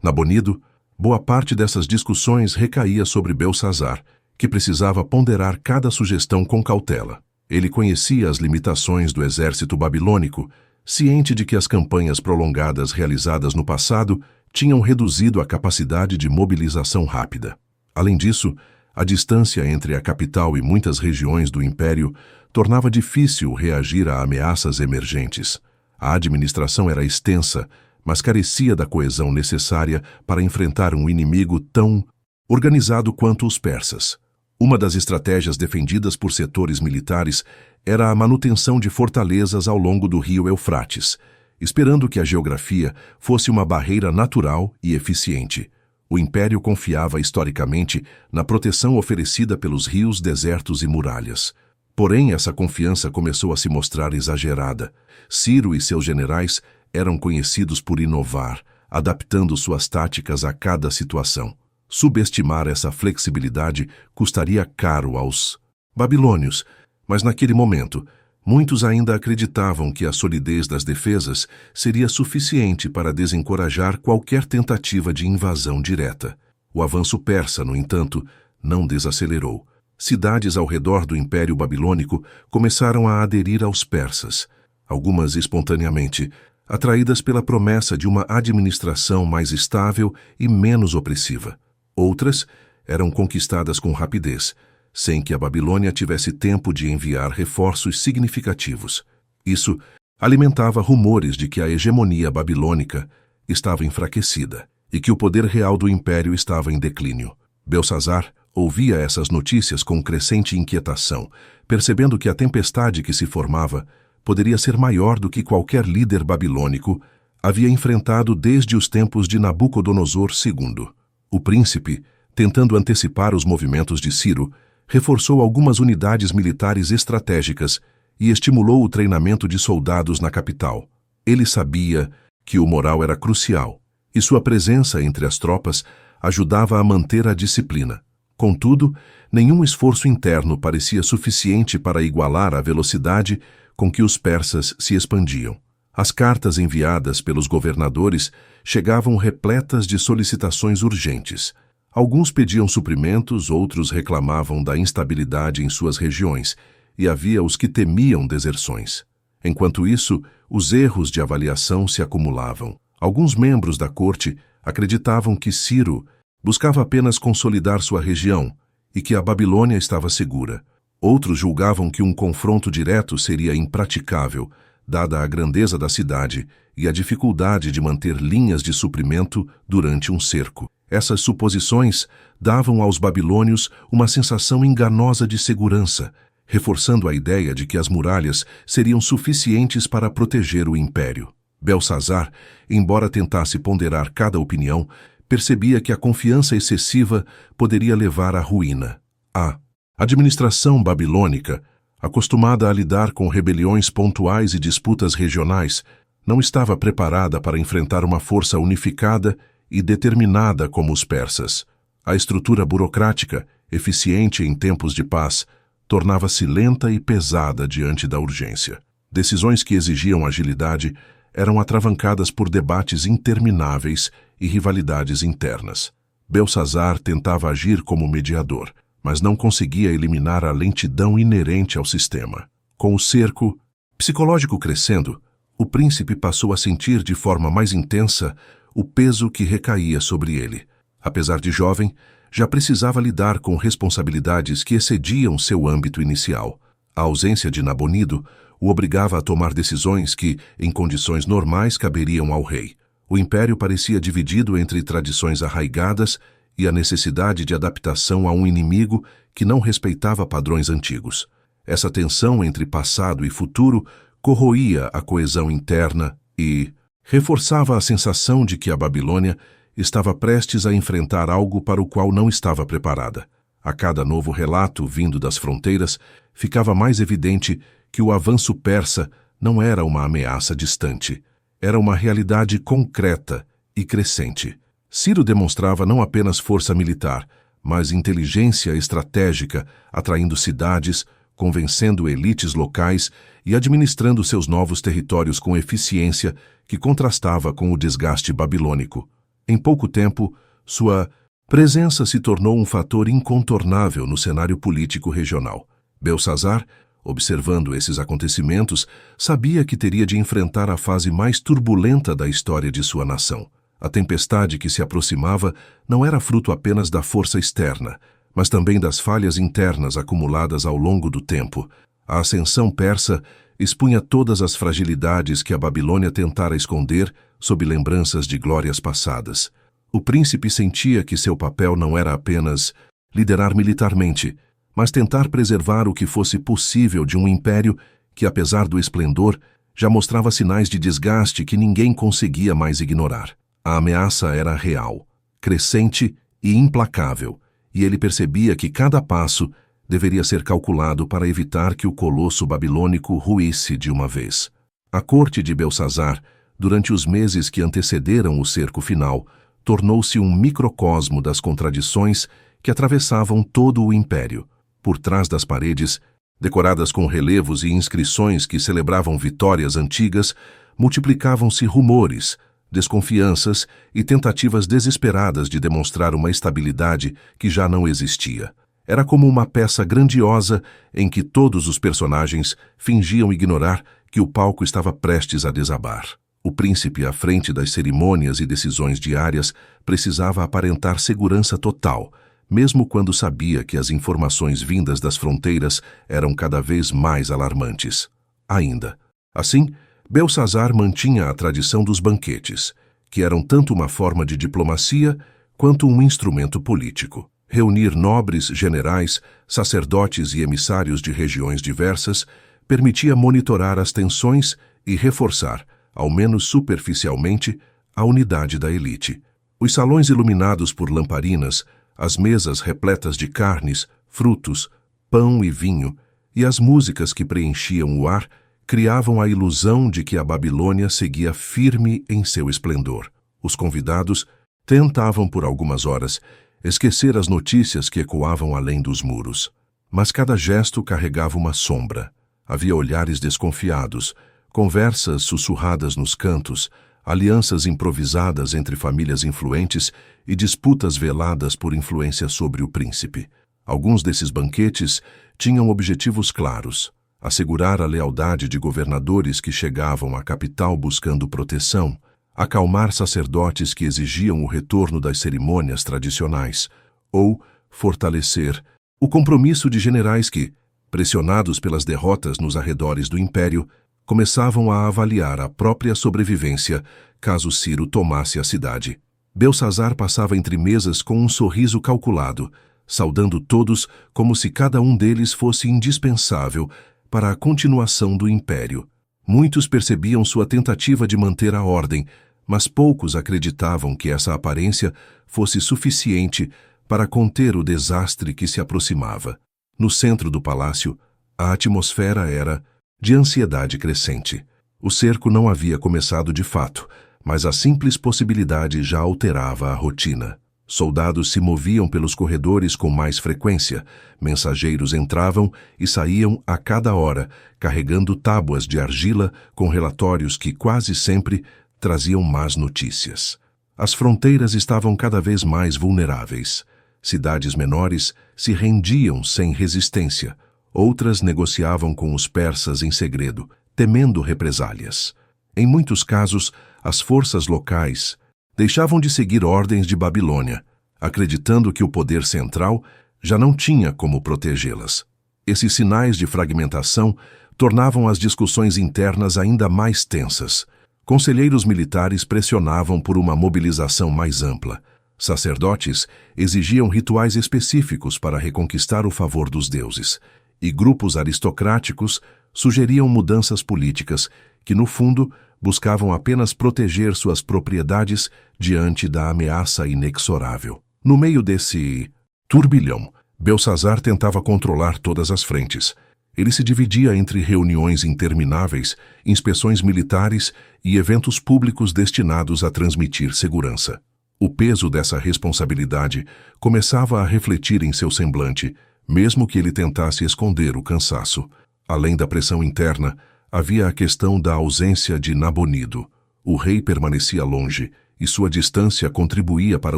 Nabonido, boa parte dessas discussões recaía sobre Belsazar, que precisava ponderar cada sugestão com cautela. Ele conhecia as limitações do exército babilônico, ciente de que as campanhas prolongadas realizadas no passado tinham reduzido a capacidade de mobilização rápida. Além disso, a distância entre a capital e muitas regiões do império tornava difícil reagir a ameaças emergentes. A administração era extensa, mas carecia da coesão necessária para enfrentar um inimigo tão organizado quanto os persas. Uma das estratégias defendidas por setores militares era a manutenção de fortalezas ao longo do rio Eufrates, esperando que a geografia fosse uma barreira natural e eficiente. O império confiava historicamente na proteção oferecida pelos rios, desertos e muralhas. Porém, essa confiança começou a se mostrar exagerada. Ciro e seus generais eram conhecidos por inovar, adaptando suas táticas a cada situação. Subestimar essa flexibilidade custaria caro aos babilônios, mas naquele momento, muitos ainda acreditavam que a solidez das defesas seria suficiente para desencorajar qualquer tentativa de invasão direta. O avanço persa, no entanto, não desacelerou. Cidades ao redor do Império Babilônico começaram a aderir aos persas, algumas espontaneamente, atraídas pela promessa de uma administração mais estável e menos opressiva. Outras eram conquistadas com rapidez, sem que a Babilônia tivesse tempo de enviar reforços significativos. Isso alimentava rumores de que a hegemonia babilônica estava enfraquecida e que o poder real do império estava em declínio. Belsazar ouvia essas notícias com crescente inquietação, percebendo que a tempestade que se formava poderia ser maior do que qualquer líder babilônico havia enfrentado desde os tempos de Nabucodonosor II. O príncipe, tentando antecipar os movimentos de Ciro, reforçou algumas unidades militares estratégicas e estimulou o treinamento de soldados na capital. Ele sabia que o moral era crucial, e sua presença entre as tropas ajudava a manter a disciplina. Contudo, nenhum esforço interno parecia suficiente para igualar a velocidade com que os persas se expandiam. As cartas enviadas pelos governadores chegavam repletas de solicitações urgentes. Alguns pediam suprimentos, outros reclamavam da instabilidade em suas regiões, e havia os que temiam deserções. Enquanto isso, os erros de avaliação se acumulavam. Alguns membros da corte acreditavam que Ciro buscava apenas consolidar sua região e que a Babilônia estava segura. Outros julgavam que um confronto direto seria impraticável, dada a grandeza da cidade e a dificuldade de manter linhas de suprimento durante um cerco. Essas suposições davam aos babilônios uma sensação enganosa de segurança, reforçando a ideia de que as muralhas seriam suficientes para proteger o império. Belsazar, embora tentasse ponderar cada opinião, percebia que a confiança excessiva poderia levar à ruína. A administração babilônica, acostumada a lidar com rebeliões pontuais e disputas regionais, não estava preparada para enfrentar uma força unificada e determinada como os persas. A estrutura burocrática, eficiente em tempos de paz, tornava-se lenta e pesada diante da urgência. Decisões que exigiam agilidade eram atravancadas por debates intermináveis e rivalidades internas. Belsazar tentava agir como mediador, mas não conseguia eliminar a lentidão inerente ao sistema. Com o cerco psicológico crescendo, o príncipe passou a sentir de forma mais intensa o peso que recaía sobre ele. Apesar de jovem, já precisava lidar com responsabilidades que excediam seu âmbito inicial. A ausência de Nabonido o obrigava a tomar decisões que, em condições normais, caberiam ao rei. O império parecia dividido entre tradições arraigadas e a necessidade de adaptação a um inimigo que não respeitava padrões antigos. Essa tensão entre passado e futuro corroía a coesão interna e reforçava a sensação de que a Babilônia estava prestes a enfrentar algo para o qual não estava preparada. A cada novo relato vindo das fronteiras, ficava mais evidente que o avanço persa não era uma ameaça distante. Era uma realidade concreta e crescente. Ciro demonstrava não apenas força militar, mas inteligência estratégica, atraindo cidades, convencendo elites locais e administrando seus novos territórios com eficiência que contrastava com o desgaste babilônico. Em pouco tempo, sua presença se tornou um fator incontornável no cenário político regional. Belsazar, observando esses acontecimentos, sabia que teria de enfrentar a fase mais turbulenta da história de sua nação. A tempestade que se aproximava não era fruto apenas da força externa, mas também das falhas internas acumuladas ao longo do tempo. A ascensão persa expunha todas as fragilidades que a Babilônia tentara esconder sob lembranças de glórias passadas. O príncipe sentia que seu papel não era apenas liderar militarmente, mas tentar preservar o que fosse possível de um império que, apesar do esplendor, já mostrava sinais de desgaste que ninguém conseguia mais ignorar. A ameaça era real, crescente e implacável, e ele percebia que cada passo deveria ser calculado para evitar que o colosso babilônico ruísse de uma vez. A corte de Belsazar, durante os meses que antecederam o cerco final, tornou-se um microcosmo das contradições que atravessavam todo o império. Por trás das paredes, decoradas com relevos e inscrições que celebravam vitórias antigas, multiplicavam-se rumores, desconfianças e tentativas desesperadas de demonstrar uma estabilidade que já não existia. Era como uma peça grandiosa em que todos os personagens fingiam ignorar que o palco estava prestes a desabar. O príncipe, à frente das cerimônias e decisões diárias, precisava aparentar segurança total, mesmo quando sabia que as informações vindas das fronteiras eram cada vez mais alarmantes. Ainda assim, Belsazar mantinha a tradição dos banquetes, que eram tanto uma forma de diplomacia quanto um instrumento político. Reunir nobres, generais, sacerdotes e emissários de regiões diversas permitia monitorar as tensões e reforçar, ao menos superficialmente, a unidade da elite. Os salões iluminados por lamparinas, as mesas repletas de carnes, frutos, pão e vinho, e as músicas que preenchiam o ar criavam a ilusão de que a Babilônia seguia firme em seu esplendor. Os convidados tentavam por algumas horas esquecer as notícias que ecoavam além dos muros. Mas cada gesto carregava uma sombra. Havia olhares desconfiados, conversas sussurradas nos cantos, alianças improvisadas entre famílias influentes e disputas veladas por influência sobre o príncipe. Alguns desses banquetes tinham objetivos claros: assegurar a lealdade de governadores que chegavam à capital buscando proteção, acalmar sacerdotes que exigiam o retorno das cerimônias tradicionais, ou fortalecer o compromisso de generais que, pressionados pelas derrotas nos arredores do império, começavam a avaliar a própria sobrevivência caso Ciro tomasse a cidade. Belsazzar passava entre mesas com um sorriso calculado, saudando todos como se cada um deles fosse indispensável para a continuação do império. Muitos percebiam sua tentativa de manter a ordem, mas poucos acreditavam que essa aparência fosse suficiente para conter o desastre que se aproximava. No centro do palácio, a atmosfera era de ansiedade crescente. O cerco não havia começado de fato, mas a simples possibilidade já alterava a rotina. Soldados se moviam pelos corredores com mais frequência, mensageiros entravam e saíam a cada hora, carregando tábuas de argila com relatórios que quase sempre traziam más notícias. As fronteiras estavam cada vez mais vulneráveis. Cidades menores se rendiam sem resistência, outras negociavam com os persas em segredo, temendo represálias. Em muitos casos, as forças locais deixavam de seguir ordens de Babilônia, acreditando que o poder central já não tinha como protegê-las. Esses sinais de fragmentação tornavam as discussões internas ainda mais tensas. Conselheiros militares pressionavam por uma mobilização mais ampla. Sacerdotes exigiam rituais específicos para reconquistar o favor dos deuses, e grupos aristocráticos sugeriam mudanças políticas que, no fundo, buscavam apenas proteger suas propriedades diante da ameaça inexorável. No meio desse turbilhão, Belsazzar tentava controlar todas as frentes. Ele se dividia entre reuniões intermináveis, inspeções militares e eventos públicos destinados a transmitir segurança. O peso dessa responsabilidade começava a refletir em seu semblante, mesmo que ele tentasse esconder o cansaço. Além da pressão interna, havia a questão da ausência de Nabonido. O rei permanecia longe, e sua distância contribuía para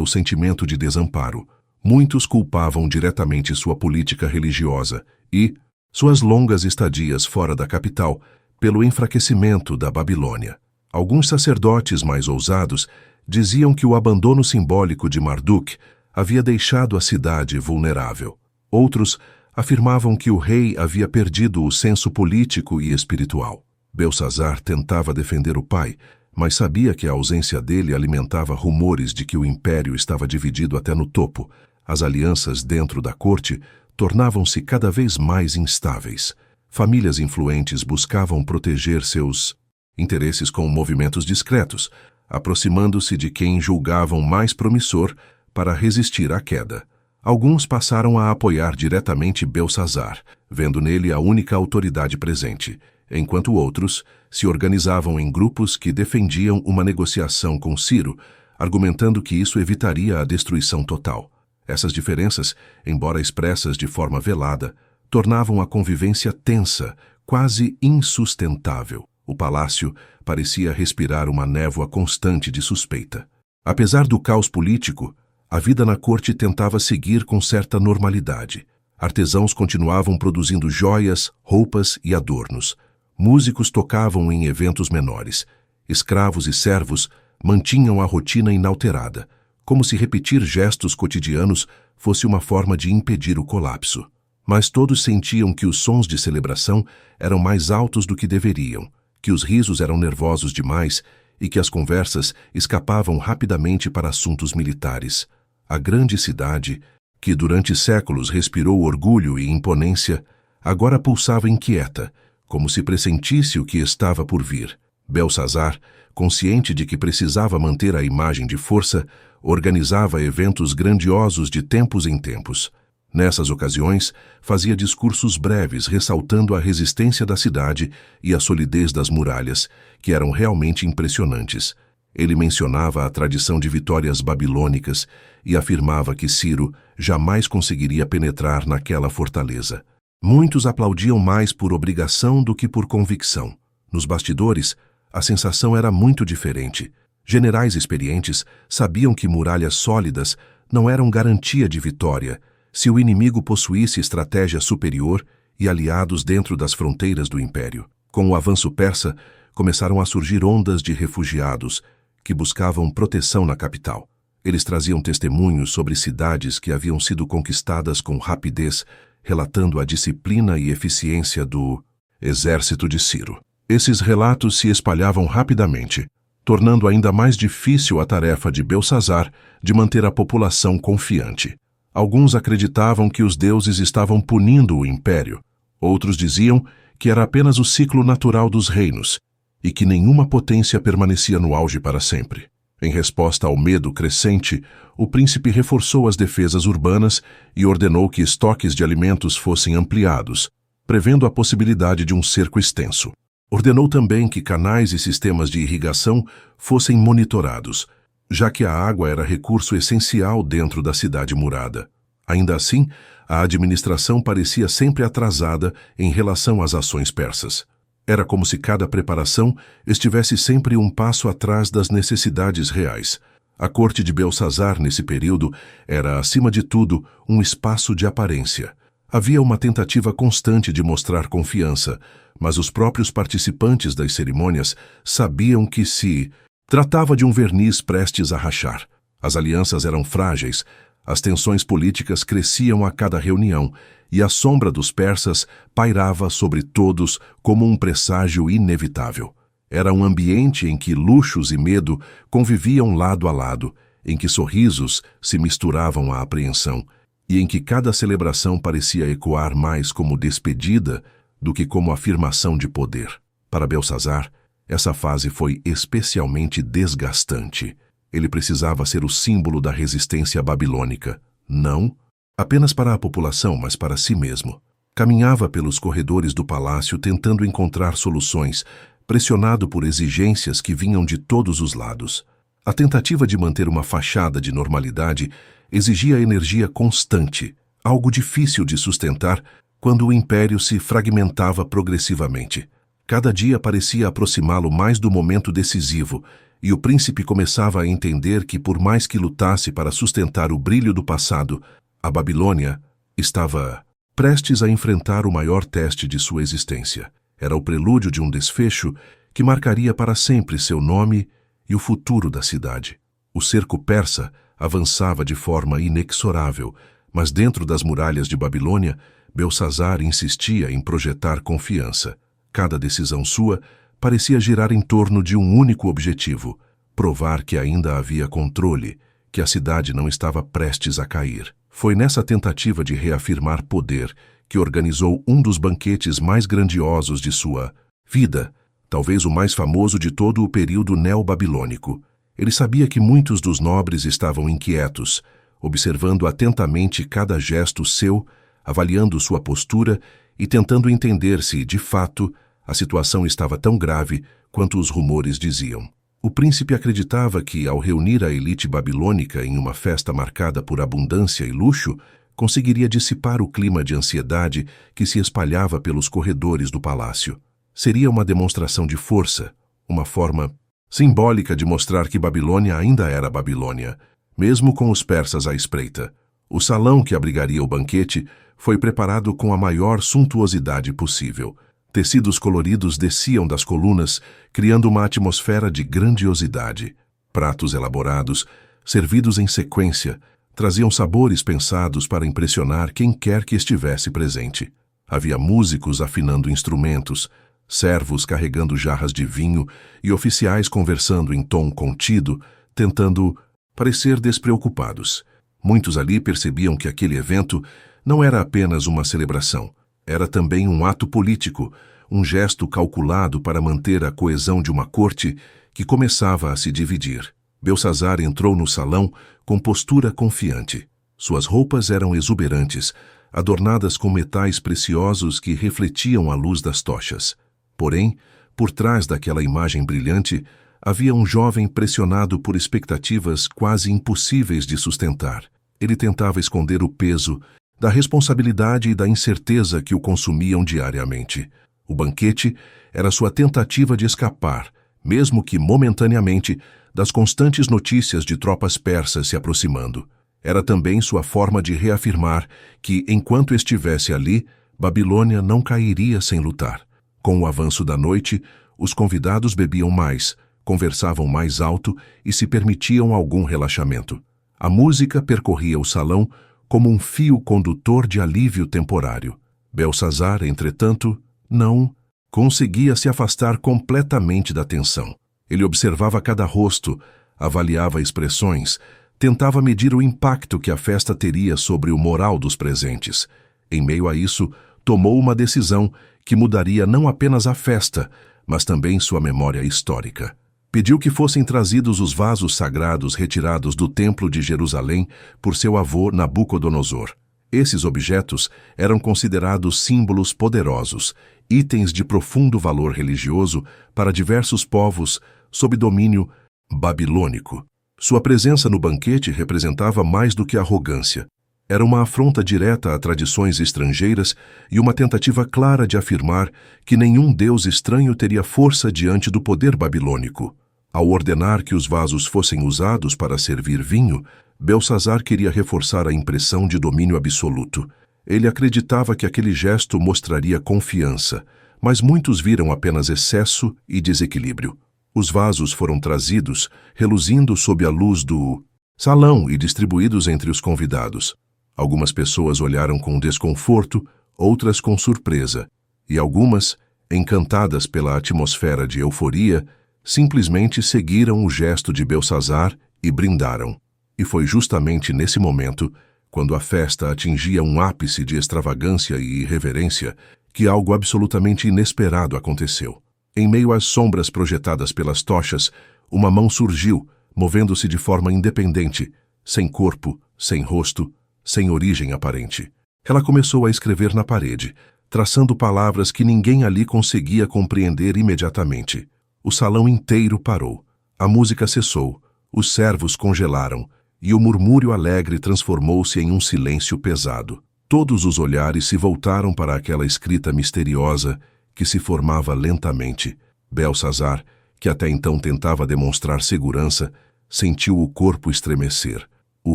o sentimento de desamparo. Muitos culpavam diretamente sua política religiosa e suas longas estadias fora da capital pelo enfraquecimento da Babilônia. Alguns sacerdotes mais ousados diziam que o abandono simbólico de Marduk havia deixado a cidade vulnerável. Outros afirmavam que o rei havia perdido o senso político e espiritual. Belsazzar tentava defender o pai, mas sabia que a ausência dele alimentava rumores de que o império estava dividido até no topo. As alianças dentro da corte tornavam-se cada vez mais instáveis. Famílias influentes buscavam proteger seus interesses com movimentos discretos, aproximando-se de quem julgavam mais promissor para resistir à queda. Alguns passaram a apoiar diretamente Belsazzar, vendo nele a única autoridade presente, enquanto outros se organizavam em grupos que defendiam uma negociação com Ciro, argumentando que isso evitaria a destruição total. Essas diferenças, embora expressas de forma velada, tornavam a convivência tensa, quase insustentável. O palácio parecia respirar uma névoa constante de suspeita. Apesar do caos político, a vida na corte tentava seguir com certa normalidade. Artesãos continuavam produzindo joias, roupas e adornos. Músicos tocavam em eventos menores. Escravos e servos mantinham a rotina inalterada, como se repetir gestos cotidianos fosse uma forma de impedir o colapso. Mas todos sentiam que os sons de celebração eram mais altos do que deveriam, que os risos eram nervosos demais e que as conversas escapavam rapidamente para assuntos militares. A grande cidade, que durante séculos respirou orgulho e imponência, agora pulsava inquieta, como se pressentisse o que estava por vir. Belsazzar, consciente de que precisava manter a imagem de força, organizava eventos grandiosos de tempos em tempos. Nessas ocasiões, fazia discursos breves ressaltando a resistência da cidade e a solidez das muralhas, que eram realmente impressionantes. Ele mencionava a tradição de vitórias babilônicas e afirmava que Ciro jamais conseguiria penetrar naquela fortaleza. Muitos aplaudiam mais por obrigação do que por convicção. Nos bastidores, a sensação era muito diferente. Generais experientes sabiam que muralhas sólidas não eram garantia de vitória se o inimigo possuísse estratégia superior e aliados dentro das fronteiras do império. Com o avanço persa, começaram a surgir ondas de refugiados que buscavam proteção na capital. Eles traziam testemunhos sobre cidades que haviam sido conquistadas com rapidez, relatando a disciplina e eficiência do exército de Ciro. Esses relatos se espalhavam rapidamente, tornando ainda mais difícil a tarefa de Belsassar de manter a população confiante. Alguns acreditavam que os deuses estavam punindo o império. Outros diziam que era apenas o ciclo natural dos reinos e que nenhuma potência permanecia no auge para sempre. Em resposta ao medo crescente, o príncipe reforçou as defesas urbanas e ordenou que estoques de alimentos fossem ampliados, prevendo a possibilidade de um cerco extenso. Ordenou também que canais e sistemas de irrigação fossem monitorados, já que a água era recurso essencial dentro da cidade murada. Ainda assim, a administração parecia sempre atrasada em relação às ações persas. Era como se cada preparação estivesse sempre um passo atrás das necessidades reais. A corte de Belsassar, nesse período, era, acima de tudo, um espaço de aparência. Havia uma tentativa constante de mostrar confiança, mas os próprios participantes das cerimônias sabiam que se tratava de um verniz prestes a rachar. As alianças eram frágeis, as tensões políticas cresciam a cada reunião, e a sombra dos persas pairava sobre todos como um presságio inevitável. Era um ambiente em que luxos e medo conviviam lado a lado, em que sorrisos se misturavam à apreensão, e em que cada celebração parecia ecoar mais como despedida do que como afirmação de poder. Para Belsassar, essa fase foi especialmente desgastante. Ele precisava ser o símbolo da resistência babilônica, não apenas para a população, mas para si mesmo. Caminhava pelos corredores do palácio tentando encontrar soluções, pressionado por exigências que vinham de todos os lados. A tentativa de manter uma fachada de normalidade exigia energia constante, algo difícil de sustentar quando o império se fragmentava progressivamente. Cada dia parecia aproximá-lo mais do momento decisivo, e o príncipe começava a entender que, por mais que lutasse para sustentar o brilho do passado, a Babilônia estava prestes a enfrentar o maior teste de sua existência. Era o prelúdio de um desfecho que marcaria para sempre seu nome e o futuro da cidade. O cerco persa avançava de forma inexorável, mas dentro das muralhas de Babilônia, Belsassar insistia em projetar confiança. Cada decisão sua parecia girar em torno de um único objetivo: provar que ainda havia controle, que a cidade não estava prestes a cair. Foi nessa tentativa de reafirmar poder que organizou um dos banquetes mais grandiosos de sua vida, talvez o mais famoso de todo o período neo-babilônico. Ele sabia que muitos dos nobres estavam inquietos, observando atentamente cada gesto seu, avaliando sua postura e tentando entender se, de fato, a situação estava tão grave quanto os rumores diziam. O príncipe acreditava que, ao reunir a elite babilônica em uma festa marcada por abundância e luxo, conseguiria dissipar o clima de ansiedade que se espalhava pelos corredores do palácio. Seria uma demonstração de força, uma forma simbólica de mostrar que Babilônia ainda era Babilônia, mesmo com os persas à espreita. O salão que abrigaria o banquete foi preparado com a maior suntuosidade possível. Tecidos coloridos desciam das colunas, criando uma atmosfera de grandiosidade. Pratos elaborados, servidos em sequência, traziam sabores pensados para impressionar quem quer que estivesse presente. Havia músicos afinando instrumentos, servos carregando jarras de vinho e oficiais conversando em tom contido, tentando parecer despreocupados. Muitos ali percebiam que aquele evento não era apenas uma celebração. Era também um ato político, um gesto calculado para manter a coesão de uma corte que começava a se dividir. Belsassar entrou no salão com postura confiante. Suas roupas eram exuberantes, adornadas com metais preciosos que refletiam a luz das tochas. Porém, por trás daquela imagem brilhante, havia um jovem pressionado por expectativas quase impossíveis de sustentar. Ele tentava esconder o peso da responsabilidade e da incerteza que o consumiam diariamente. O banquete era sua tentativa de escapar, mesmo que momentaneamente, das constantes notícias de tropas persas se aproximando. Era também sua forma de reafirmar que, enquanto estivesse ali, Babilônia não cairia sem lutar. Com o avanço da noite, os convidados bebiam mais, conversavam mais alto e se permitiam algum relaxamento. A música percorria o salão como um fio condutor de alívio temporário. Belsazar, entretanto, não conseguia se afastar completamente da tensão. Ele observava cada rosto, avaliava expressões, tentava medir o impacto que a festa teria sobre o moral dos presentes. Em meio a isso, tomou uma decisão que mudaria não apenas a festa, mas também sua memória histórica. Pediu que fossem trazidos os vasos sagrados retirados do Templo de Jerusalém por seu avô Nabucodonosor. Esses objetos eram considerados símbolos poderosos, itens de profundo valor religioso para diversos povos sob domínio babilônico. Sua presença no banquete representava mais do que arrogância. Era uma afronta direta a tradições estrangeiras e uma tentativa clara de afirmar que nenhum deus estranho teria força diante do poder babilônico. Ao ordenar que os vasos fossem usados para servir vinho, Belsazar queria reforçar a impressão de domínio absoluto. Ele acreditava que aquele gesto mostraria confiança, mas muitos viram apenas excesso e desequilíbrio. Os vasos foram trazidos, reluzindo sob a luz do salão e distribuídos entre os convidados. Algumas pessoas olharam com desconforto, outras com surpresa, e algumas, encantadas pela atmosfera de euforia, simplesmente seguiram o gesto de Belsazar e brindaram. E foi justamente nesse momento, quando a festa atingia um ápice de extravagância e irreverência, que algo absolutamente inesperado aconteceu. Em meio às sombras projetadas pelas tochas, uma mão surgiu, movendo-se de forma independente, sem corpo, sem rosto, sem origem aparente. Ela começou a escrever na parede, traçando palavras que ninguém ali conseguia compreender imediatamente. O salão inteiro parou. A música cessou, os servos congelaram, e o murmúrio alegre transformou-se em um silêncio pesado. Todos os olhares se voltaram para aquela escrita misteriosa que se formava lentamente. Belsazar, que até então tentava demonstrar segurança, sentiu o corpo estremecer. O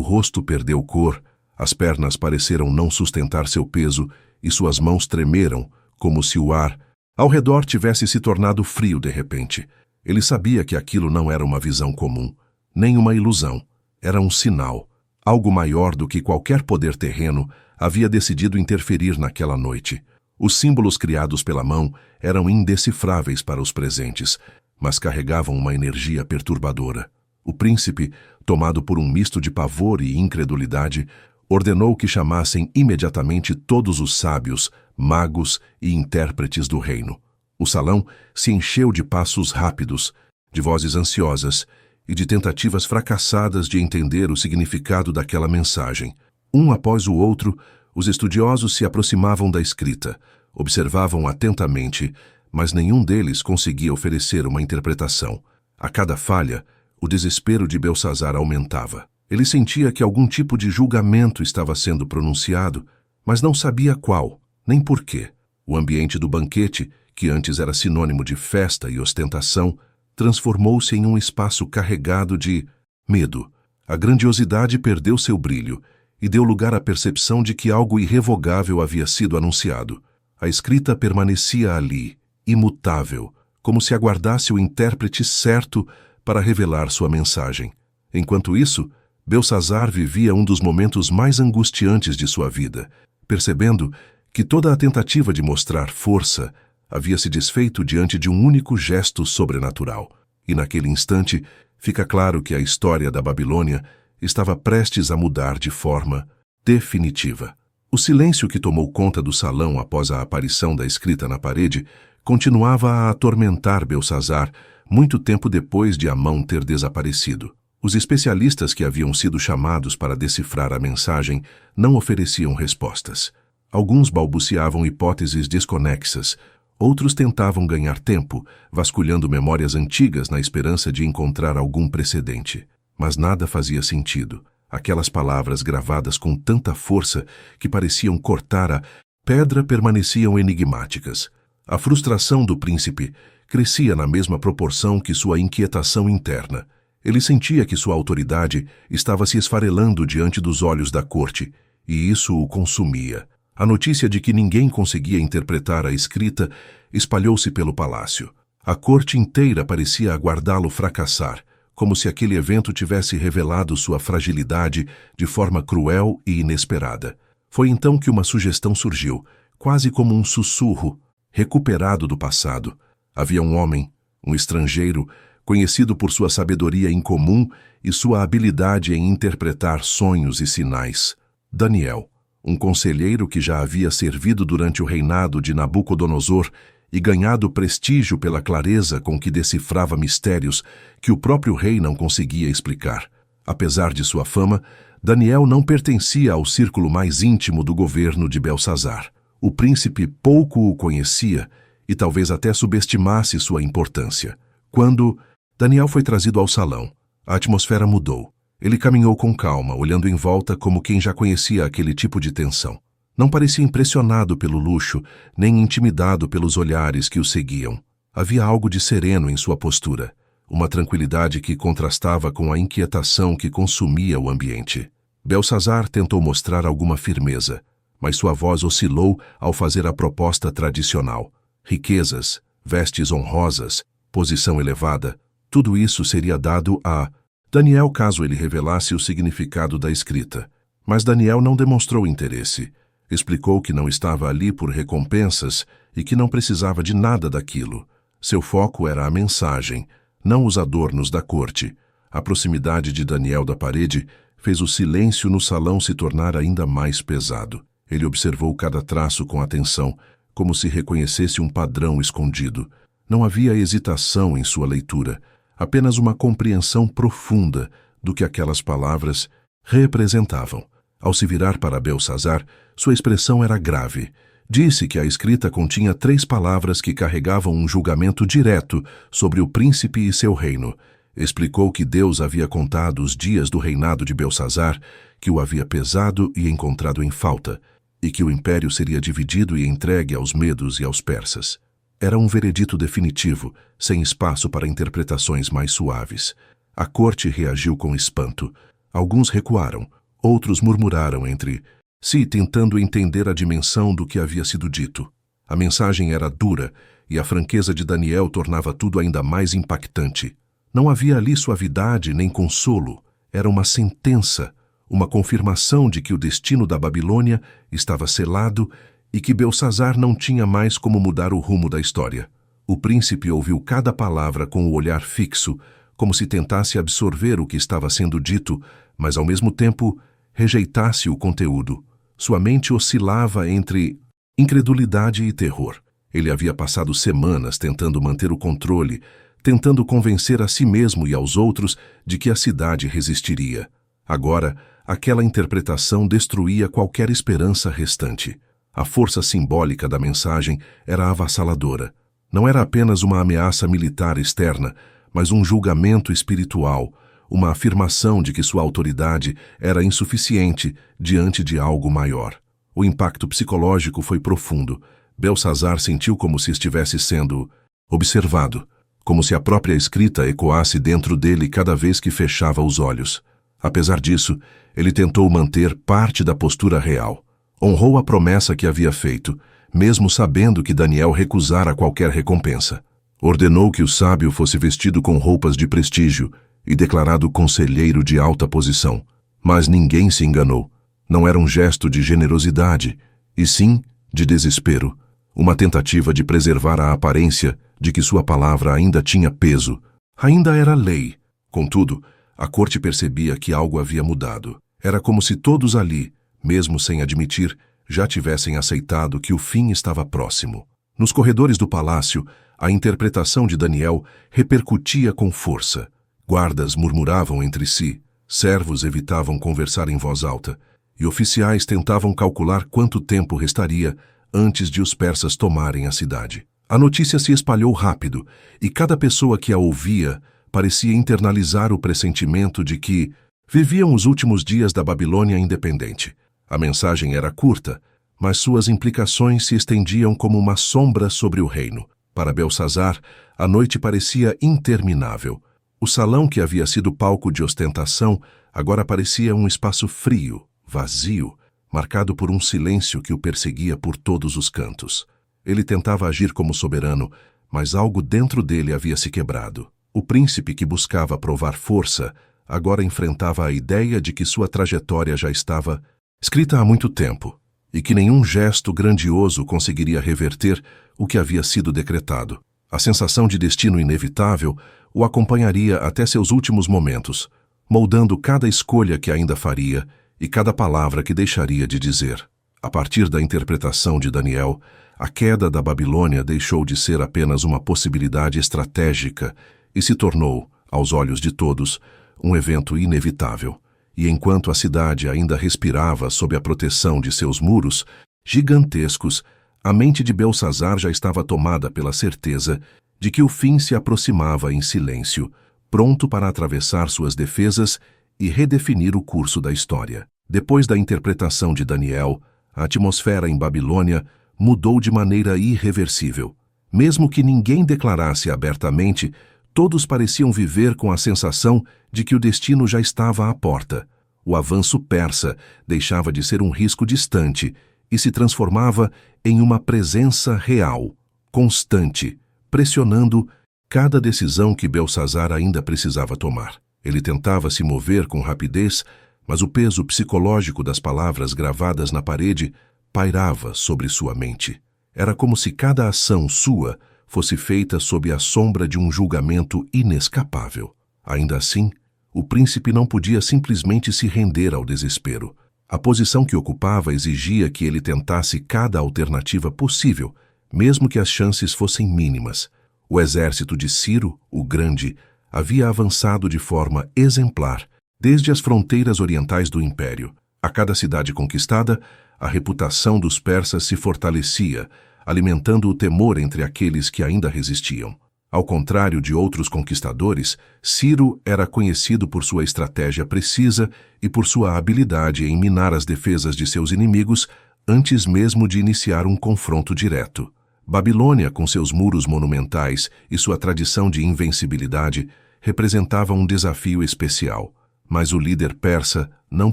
rosto perdeu cor, as pernas pareceram não sustentar seu peso e suas mãos tremeram, como se o ar ao redor tivesse se tornado frio de repente. Ele sabia que aquilo não era uma visão comum, nem uma ilusão. Era um sinal. Algo maior do que qualquer poder terreno havia decidido interferir naquela noite. Os símbolos criados pela mão eram indecifráveis para os presentes, mas carregavam uma energia perturbadora. O príncipe, tomado por um misto de pavor e incredulidade, ordenou que chamassem imediatamente todos os sábios, magos e intérpretes do reino. O salão se encheu de passos rápidos, de vozes ansiosas e de tentativas fracassadas de entender o significado daquela mensagem. Um após o outro, os estudiosos se aproximavam da escrita, observavam atentamente, mas nenhum deles conseguia oferecer uma interpretação. A cada falha, o desespero de Belsazar aumentava. Ele sentia que algum tipo de julgamento estava sendo pronunciado, mas não sabia qual, nem por quê. O ambiente do banquete, que antes era sinônimo de festa e ostentação, transformou-se em um espaço carregado de medo. A grandiosidade perdeu seu brilho e deu lugar à percepção de que algo irrevogável havia sido anunciado. A escrita permanecia ali, imutável, como se aguardasse o intérprete certo para revelar sua mensagem. Enquanto isso, Belsazar vivia um dos momentos mais angustiantes de sua vida, percebendo que toda a tentativa de mostrar força havia se desfeito diante de um único gesto sobrenatural. E naquele instante, fica claro que a história da Babilônia estava prestes a mudar de forma definitiva. O silêncio que tomou conta do salão após a aparição da escrita na parede continuava a atormentar Belsazar muito tempo depois de a mão ter desaparecido. Os especialistas que haviam sido chamados para decifrar a mensagem não ofereciam respostas. Alguns balbuciavam hipóteses desconexas, outros tentavam ganhar tempo, vasculhando memórias antigas na esperança de encontrar algum precedente. Mas nada fazia sentido. Aquelas palavras gravadas com tanta força que pareciam cortar a pedra permaneciam enigmáticas. A frustração do príncipe crescia na mesma proporção que sua inquietação interna. Ele sentia que sua autoridade estava se esfarelando diante dos olhos da corte, e isso o consumia. A notícia de que ninguém conseguia interpretar a escrita espalhou-se pelo palácio. A corte inteira parecia aguardá-lo fracassar, como se aquele evento tivesse revelado sua fragilidade de forma cruel e inesperada. Foi então que uma sugestão surgiu, quase como um sussurro, recuperado do passado. Havia um homem, um estrangeiro, conhecido por sua sabedoria incomum e sua habilidade em interpretar sonhos e sinais. Daniel, um conselheiro que já havia servido durante o reinado de Nabucodonosor e ganhado prestígio pela clareza com que decifrava mistérios que o próprio rei não conseguia explicar. Apesar de sua fama, Daniel não pertencia ao círculo mais íntimo do governo de Belsazar. O príncipe pouco o conhecia e talvez até subestimasse sua importância. Quando Daniel foi trazido ao salão, a atmosfera mudou. Ele caminhou com calma, olhando em volta como quem já conhecia aquele tipo de tensão. Não parecia impressionado pelo luxo, nem intimidado pelos olhares que o seguiam. Havia algo de sereno em sua postura, uma tranquilidade que contrastava com a inquietação que consumia o ambiente. Belsazar tentou mostrar alguma firmeza, mas sua voz oscilou ao fazer a proposta tradicional. Riquezas, vestes honrosas, posição elevada, tudo isso seria dado a Daniel caso ele revelasse o significado da escrita. Mas Daniel não demonstrou interesse. Explicou que não estava ali por recompensas e que não precisava de nada daquilo. Seu foco era a mensagem, não os adornos da corte. A proximidade de Daniel da parede fez o silêncio no salão se tornar ainda mais pesado. Ele observou cada traço com atenção, como se reconhecesse um padrão escondido. Não havia hesitação em sua leitura, apenas uma compreensão profunda do que aquelas palavras representavam. Ao se virar para Belsazar, sua expressão era grave. Disse que a escrita continha 3 palavras que carregavam um julgamento direto sobre o príncipe e seu reino. Explicou que Deus havia contado os dias do reinado de Belsazar, que o havia pesado e encontrado em falta, e que o império seria dividido e entregue aos medos e aos persas. Era um veredito definitivo, sem espaço para interpretações mais suaves. A corte reagiu com espanto. Alguns recuaram, outros murmuraram entre si, tentando entender a dimensão do que havia sido dito. A mensagem era dura, e a franqueza de Daniel tornava tudo ainda mais impactante. Não havia ali suavidade nem consolo. Era uma sentença, uma confirmação de que o destino da Babilônia estava selado e que Belsazar não tinha mais como mudar o rumo da história. O príncipe ouviu cada palavra com o olhar fixo, como se tentasse absorver o que estava sendo dito, mas ao mesmo tempo rejeitasse o conteúdo. Sua mente oscilava entre incredulidade e terror. Ele havia passado semanas tentando manter o controle, tentando convencer a si mesmo e aos outros de que a cidade resistiria. Agora, aquela interpretação destruía qualquer esperança restante. A força simbólica da mensagem era avassaladora. Não era apenas uma ameaça militar externa, mas um julgamento espiritual, uma afirmação de que sua autoridade era insuficiente diante de algo maior. O impacto psicológico foi profundo. Belsazar sentiu como se estivesse sendo observado, como se a própria escrita ecoasse dentro dele cada vez que fechava os olhos. Apesar disso, ele tentou manter parte da postura real. Honrou a promessa que havia feito, mesmo sabendo que Daniel recusara qualquer recompensa. Ordenou que o sábio fosse vestido com roupas de prestígio e declarado conselheiro de alta posição. Mas ninguém se enganou. Não era um gesto de generosidade, e sim de desespero. Uma tentativa de preservar a aparência de que sua palavra ainda tinha peso. Ainda era lei. Contudo, a corte percebia que algo havia mudado. Era como se todos ali, mesmo sem admitir, já tivessem aceitado que o fim estava próximo. Nos corredores do palácio, a interpretação de Daniel repercutia com força. Guardas murmuravam entre si, servos evitavam conversar em voz alta, e oficiais tentavam calcular quanto tempo restaria antes de os persas tomarem a cidade. A notícia se espalhou rápido, e cada pessoa que a ouvia parecia internalizar o pressentimento de que viviam os últimos dias da Babilônia independente. A mensagem era curta, mas suas implicações se estendiam como uma sombra sobre o reino. Para Belsazar, a noite parecia interminável. O salão que havia sido palco de ostentação agora parecia um espaço frio, vazio, marcado por um silêncio que o perseguia por todos os cantos. Ele tentava agir como soberano, mas algo dentro dele havia se quebrado. O príncipe que buscava provar força agora enfrentava a ideia de que sua trajetória já estava escrita há muito tempo e que nenhum gesto grandioso conseguiria reverter o que havia sido decretado. A sensação de destino inevitável o acompanharia até seus últimos momentos, moldando cada escolha que ainda faria e cada palavra que deixaria de dizer. A partir da interpretação de Daniel, a queda da Babilônia deixou de ser apenas uma possibilidade estratégica e se tornou, aos olhos de todos, um evento inevitável. E enquanto a cidade ainda respirava sob a proteção de seus muros gigantescos, a mente de Belsazar já estava tomada pela certeza de que o fim se aproximava em silêncio, pronto para atravessar suas defesas e redefinir o curso da história. Depois da interpretação de Daniel, a atmosfera em Babilônia mudou de maneira irreversível. Mesmo que ninguém declarasse abertamente, todos pareciam viver com a sensação de que o destino já estava à porta. O avanço persa deixava de ser um risco distante e se transformava em uma presença real, constante, pressionando cada decisão que Belsazar ainda precisava tomar. Ele tentava se mover com rapidez, mas o peso psicológico das palavras gravadas na parede pairava sobre sua mente. Era como se cada ação sua fosse feita sob a sombra de um julgamento inescapável. Ainda assim, o príncipe não podia simplesmente se render ao desespero. A posição que ocupava exigia que ele tentasse cada alternativa possível, mesmo que as chances fossem mínimas. O exército de Ciro, o Grande, havia avançado de forma exemplar desde as fronteiras orientais do império. A cada cidade conquistada, a reputação dos persas se fortalecia, alimentando o temor entre aqueles que ainda resistiam. Ao contrário de outros conquistadores, Ciro era conhecido por sua estratégia precisa e por sua habilidade em minar as defesas de seus inimigos antes mesmo de iniciar um confronto direto. Babilônia, com seus muros monumentais e sua tradição de invencibilidade, representava um desafio especial, mas o líder persa não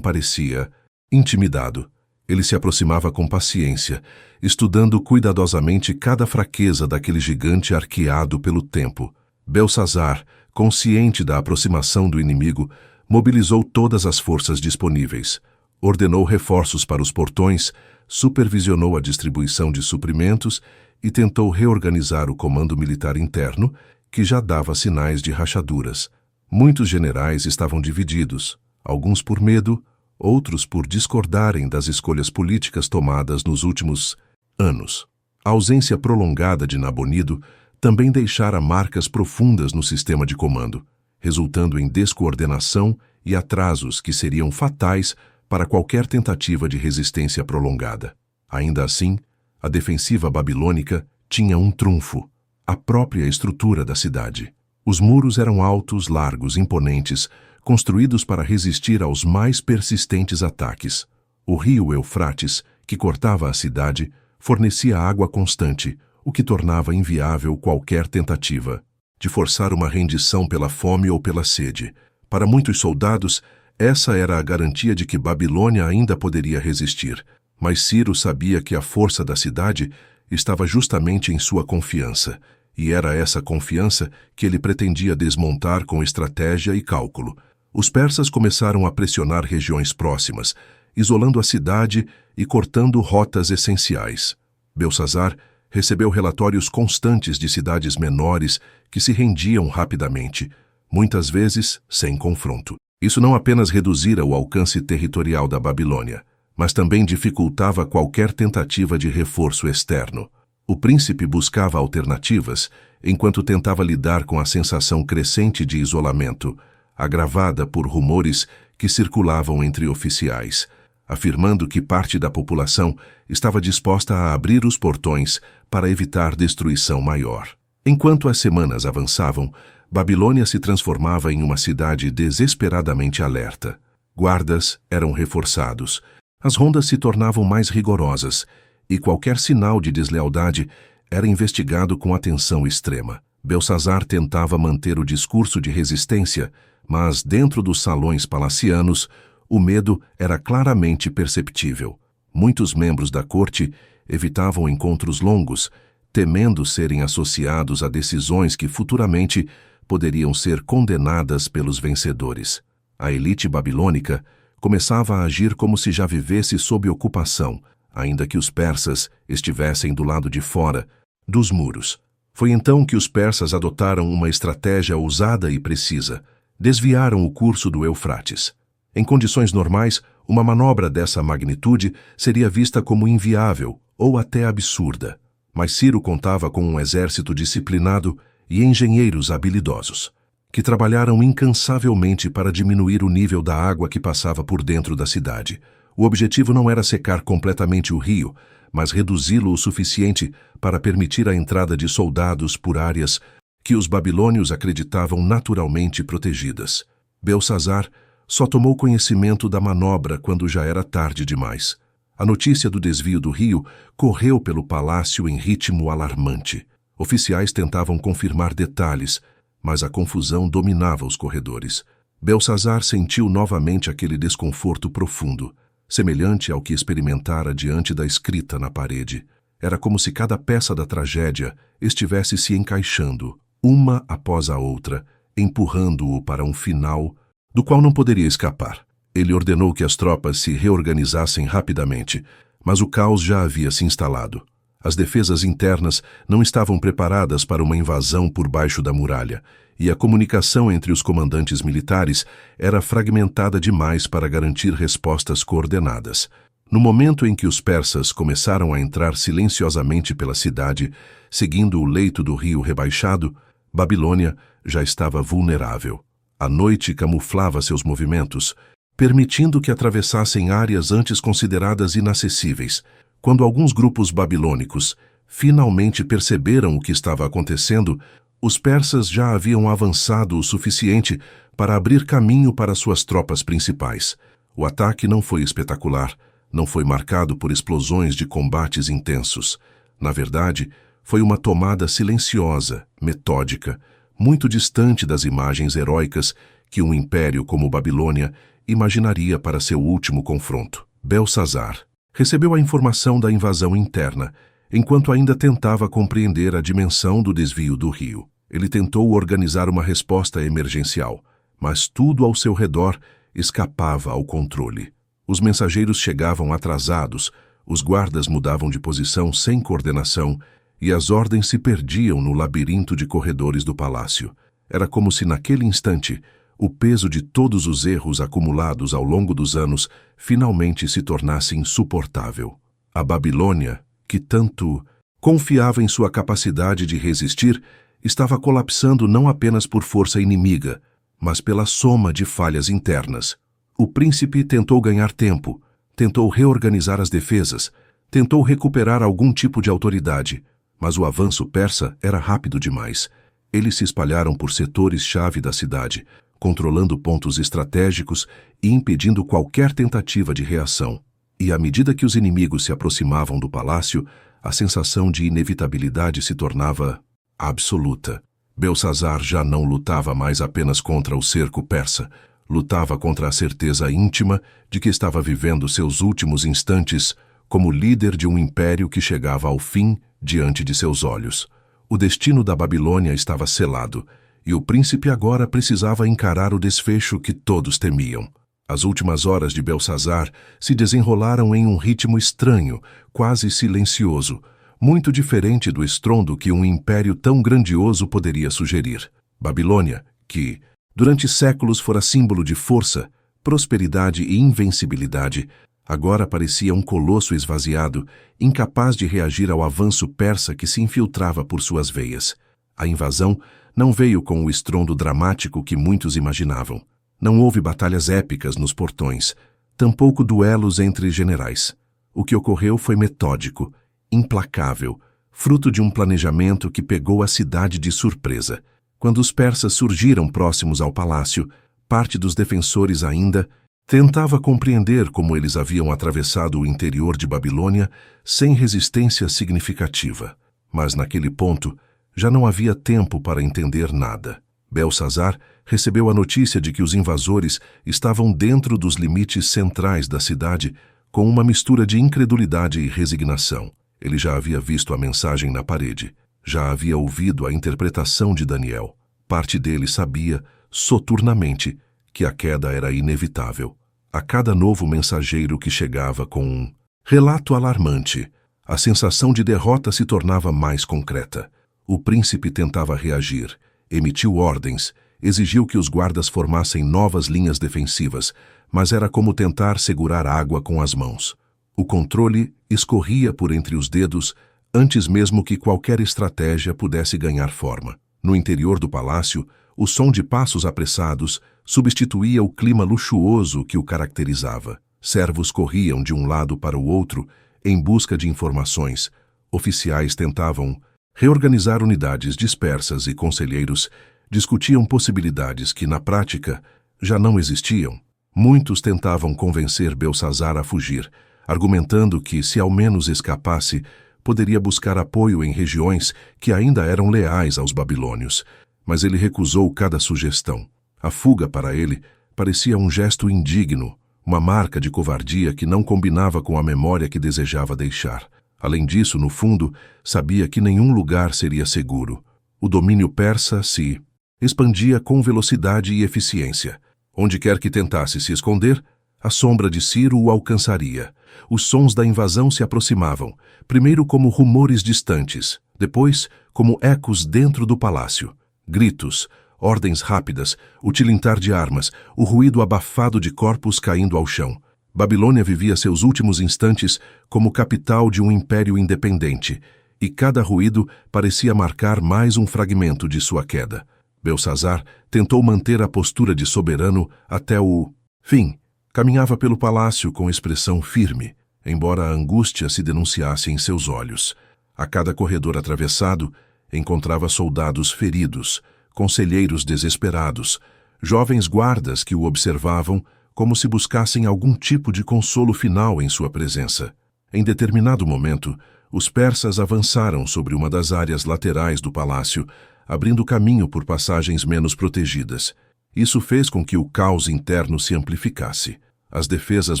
parecia intimidado. Ele se aproximava com paciência, estudando cuidadosamente cada fraqueza daquele gigante arqueado pelo tempo. Belsazar, consciente da aproximação do inimigo, mobilizou todas as forças disponíveis, ordenou reforços para os portões, supervisionou a distribuição de suprimentos e tentou reorganizar o comando militar interno, que já dava sinais de rachaduras. Muitos generais estavam divididos, alguns por medo, outros por discordarem das escolhas políticas tomadas nos últimos anos. A ausência prolongada de Nabonido também deixara marcas profundas no sistema de comando, resultando em descoordenação e atrasos que seriam fatais para qualquer tentativa de resistência prolongada. Ainda assim, a defensiva babilônica tinha um trunfo: a própria estrutura da cidade. Os muros eram altos, largos, imponentes, construídos para resistir aos mais persistentes ataques. O rio Eufrates, que cortava a cidade, fornecia água constante, o que tornava inviável qualquer tentativa de forçar uma rendição pela fome ou pela sede. Para muitos soldados, essa era a garantia de que Babilônia ainda poderia resistir, mas Ciro sabia que a força da cidade estava justamente em sua confiança, e era essa confiança que ele pretendia desmontar com estratégia e cálculo. Os persas começaram a pressionar regiões próximas, isolando a cidade e cortando rotas essenciais. Belsazar recebeu relatórios constantes de cidades menores que se rendiam rapidamente, muitas vezes sem confronto. Isso não apenas reduzira o alcance territorial da Babilônia, mas também dificultava qualquer tentativa de reforço externo. O príncipe buscava alternativas, enquanto tentava lidar com a sensação crescente de isolamento, agravada por rumores que circulavam entre oficiais, afirmando que parte da população estava disposta a abrir os portões para evitar destruição maior. Enquanto as semanas avançavam, Babilônia se transformava em uma cidade desesperadamente alerta. Guardas eram reforçados, as rondas se tornavam mais rigorosas e qualquer sinal de deslealdade era investigado com atenção extrema. Belsazar tentava manter o discurso de resistência, mas dentro dos salões palacianos, o medo era claramente perceptível. Muitos membros da corte evitavam encontros longos, temendo serem associados a decisões que futuramente poderiam ser condenadas pelos vencedores. A elite babilônica começava a agir como se já vivesse sob ocupação, ainda que os persas estivessem do lado de fora dos muros. Foi então que os persas adotaram uma estratégia ousada e precisa. Desviaram o curso do Eufrates. Em condições normais, uma manobra dessa magnitude seria vista como inviável ou até absurda. Mas Ciro contava com um exército disciplinado e engenheiros habilidosos, que trabalharam incansavelmente para diminuir o nível da água que passava por dentro da cidade. O objetivo não era secar completamente o rio, mas reduzi-lo o suficiente para permitir a entrada de soldados por áreas que os babilônios acreditavam naturalmente protegidas. Belsazar só tomou conhecimento da manobra quando já era tarde demais. A notícia do desvio do rio correu pelo palácio em ritmo alarmante. Oficiais tentavam confirmar detalhes, mas a confusão dominava os corredores. Belsazar sentiu novamente aquele desconforto profundo, semelhante ao que experimentara diante da escrita na parede. Era como se cada peça da tragédia estivesse se encaixando, uma após a outra, empurrando-o para um final do qual não poderia escapar. Ele ordenou que as tropas se reorganizassem rapidamente, mas o caos já havia se instalado. As defesas internas não estavam preparadas para uma invasão por baixo da muralha, e a comunicação entre os comandantes militares era fragmentada demais para garantir respostas coordenadas. No momento em que os persas começaram a entrar silenciosamente pela cidade, seguindo o leito do rio rebaixado, Babilônia já estava vulnerável. A noite camuflava seus movimentos, permitindo que atravessassem áreas antes consideradas inacessíveis. Quando alguns grupos babilônicos finalmente perceberam o que estava acontecendo, os persas já haviam avançado o suficiente para abrir caminho para suas tropas principais. O ataque não foi espetacular, não foi marcado por explosões de combates intensos. Na verdade, foi uma tomada silenciosa, metódica, muito distante das imagens heróicas que um império como Babilônia imaginaria para seu último confronto. Belsazar recebeu a informação da invasão interna, enquanto ainda tentava compreender a dimensão do desvio do rio. Ele tentou organizar uma resposta emergencial, mas tudo ao seu redor escapava ao controle. Os mensageiros chegavam atrasados, os guardas mudavam de posição sem coordenação e as ordens se perdiam no labirinto de corredores do palácio. Era como se naquele instante o peso de todos os erros acumulados ao longo dos anos finalmente se tornasse insuportável. A Babilônia, que tanto confiava em sua capacidade de resistir, estava colapsando não apenas por força inimiga, mas pela soma de falhas internas. O príncipe tentou ganhar tempo, tentou reorganizar as defesas, tentou recuperar algum tipo de autoridade, mas o avanço persa era rápido demais. Eles se espalharam por setores-chave da cidade, controlando pontos estratégicos e impedindo qualquer tentativa de reação. E à medida que os inimigos se aproximavam do palácio, a sensação de inevitabilidade se tornava absoluta. Belsazar já não lutava mais apenas contra o cerco persa, lutava contra a certeza íntima de que estava vivendo seus últimos instantes como líder de um império que chegava ao fim diante de seus olhos. O destino da Babilônia estava selado, e o príncipe agora precisava encarar o desfecho que todos temiam. As últimas horas de Belsazar se desenrolaram em um ritmo estranho, quase silencioso, muito diferente do estrondo que um império tão grandioso poderia sugerir. Babilônia, que, durante séculos fora símbolo de força, prosperidade e invencibilidade, agora parecia um colosso esvaziado, incapaz de reagir ao avanço persa que se infiltrava por suas veias. A invasão não veio com o estrondo dramático que muitos imaginavam. Não houve batalhas épicas nos portões, tampouco duelos entre generais. O que ocorreu foi metódico, implacável, fruto de um planejamento que pegou a cidade de surpresa. Quando os persas surgiram próximos ao palácio, parte dos defensores ainda tentava compreender como eles haviam atravessado o interior de Babilônia sem resistência significativa. Mas naquele ponto, já não havia tempo para entender nada. Belsazar recebeu a notícia de que os invasores estavam dentro dos limites centrais da cidade com uma mistura de incredulidade e resignação. Ele já havia visto a mensagem na parede, já havia ouvido a interpretação de Daniel. Parte dele sabia, soturnamente, que a queda era inevitável. A cada novo mensageiro que chegava com um relato alarmante, a sensação de derrota se tornava mais concreta. O príncipe tentava reagir, emitiu ordens, exigiu que os guardas formassem novas linhas defensivas, mas era como tentar segurar água com as mãos. O controle escorria por entre os dedos antes mesmo que qualquer estratégia pudesse ganhar forma. No interior do palácio, o som de passos apressados substituía o clima luxuoso que o caracterizava. Servos corriam de um lado para o outro em busca de informações. Oficiais tentavam reorganizar unidades dispersas e conselheiros discutiam possibilidades que, na prática, já não existiam. Muitos tentavam convencer Belsazar a fugir, argumentando que, se ao menos escapasse, poderia buscar apoio em regiões que ainda eram leais aos babilônios. Mas ele recusou cada sugestão. A fuga para ele parecia um gesto indigno, uma marca de covardia que não combinava com a memória que desejava deixar. Além disso, no fundo, sabia que nenhum lugar seria seguro. O domínio persa se expandia com velocidade e eficiência. Onde quer que tentasse se esconder, a sombra de Ciro o alcançaria. Os sons da invasão se aproximavam, primeiro como rumores distantes, depois como ecos dentro do palácio. Gritos, ordens rápidas, o tilintar de armas, o ruído abafado de corpos caindo ao chão. Babilônia vivia seus últimos instantes como capital de um império independente, e cada ruído parecia marcar mais um fragmento de sua queda. Belsazar tentou manter a postura de soberano até o fim. Caminhava pelo palácio com expressão firme, embora a angústia se denunciasse em seus olhos. A cada corredor atravessado, encontrava soldados feridos, conselheiros desesperados, jovens guardas que o observavam como se buscassem algum tipo de consolo final em sua presença. Em determinado momento, os persas avançaram sobre uma das áreas laterais do palácio, abrindo caminho por passagens menos protegidas. Isso fez com que o caos interno se amplificasse. As defesas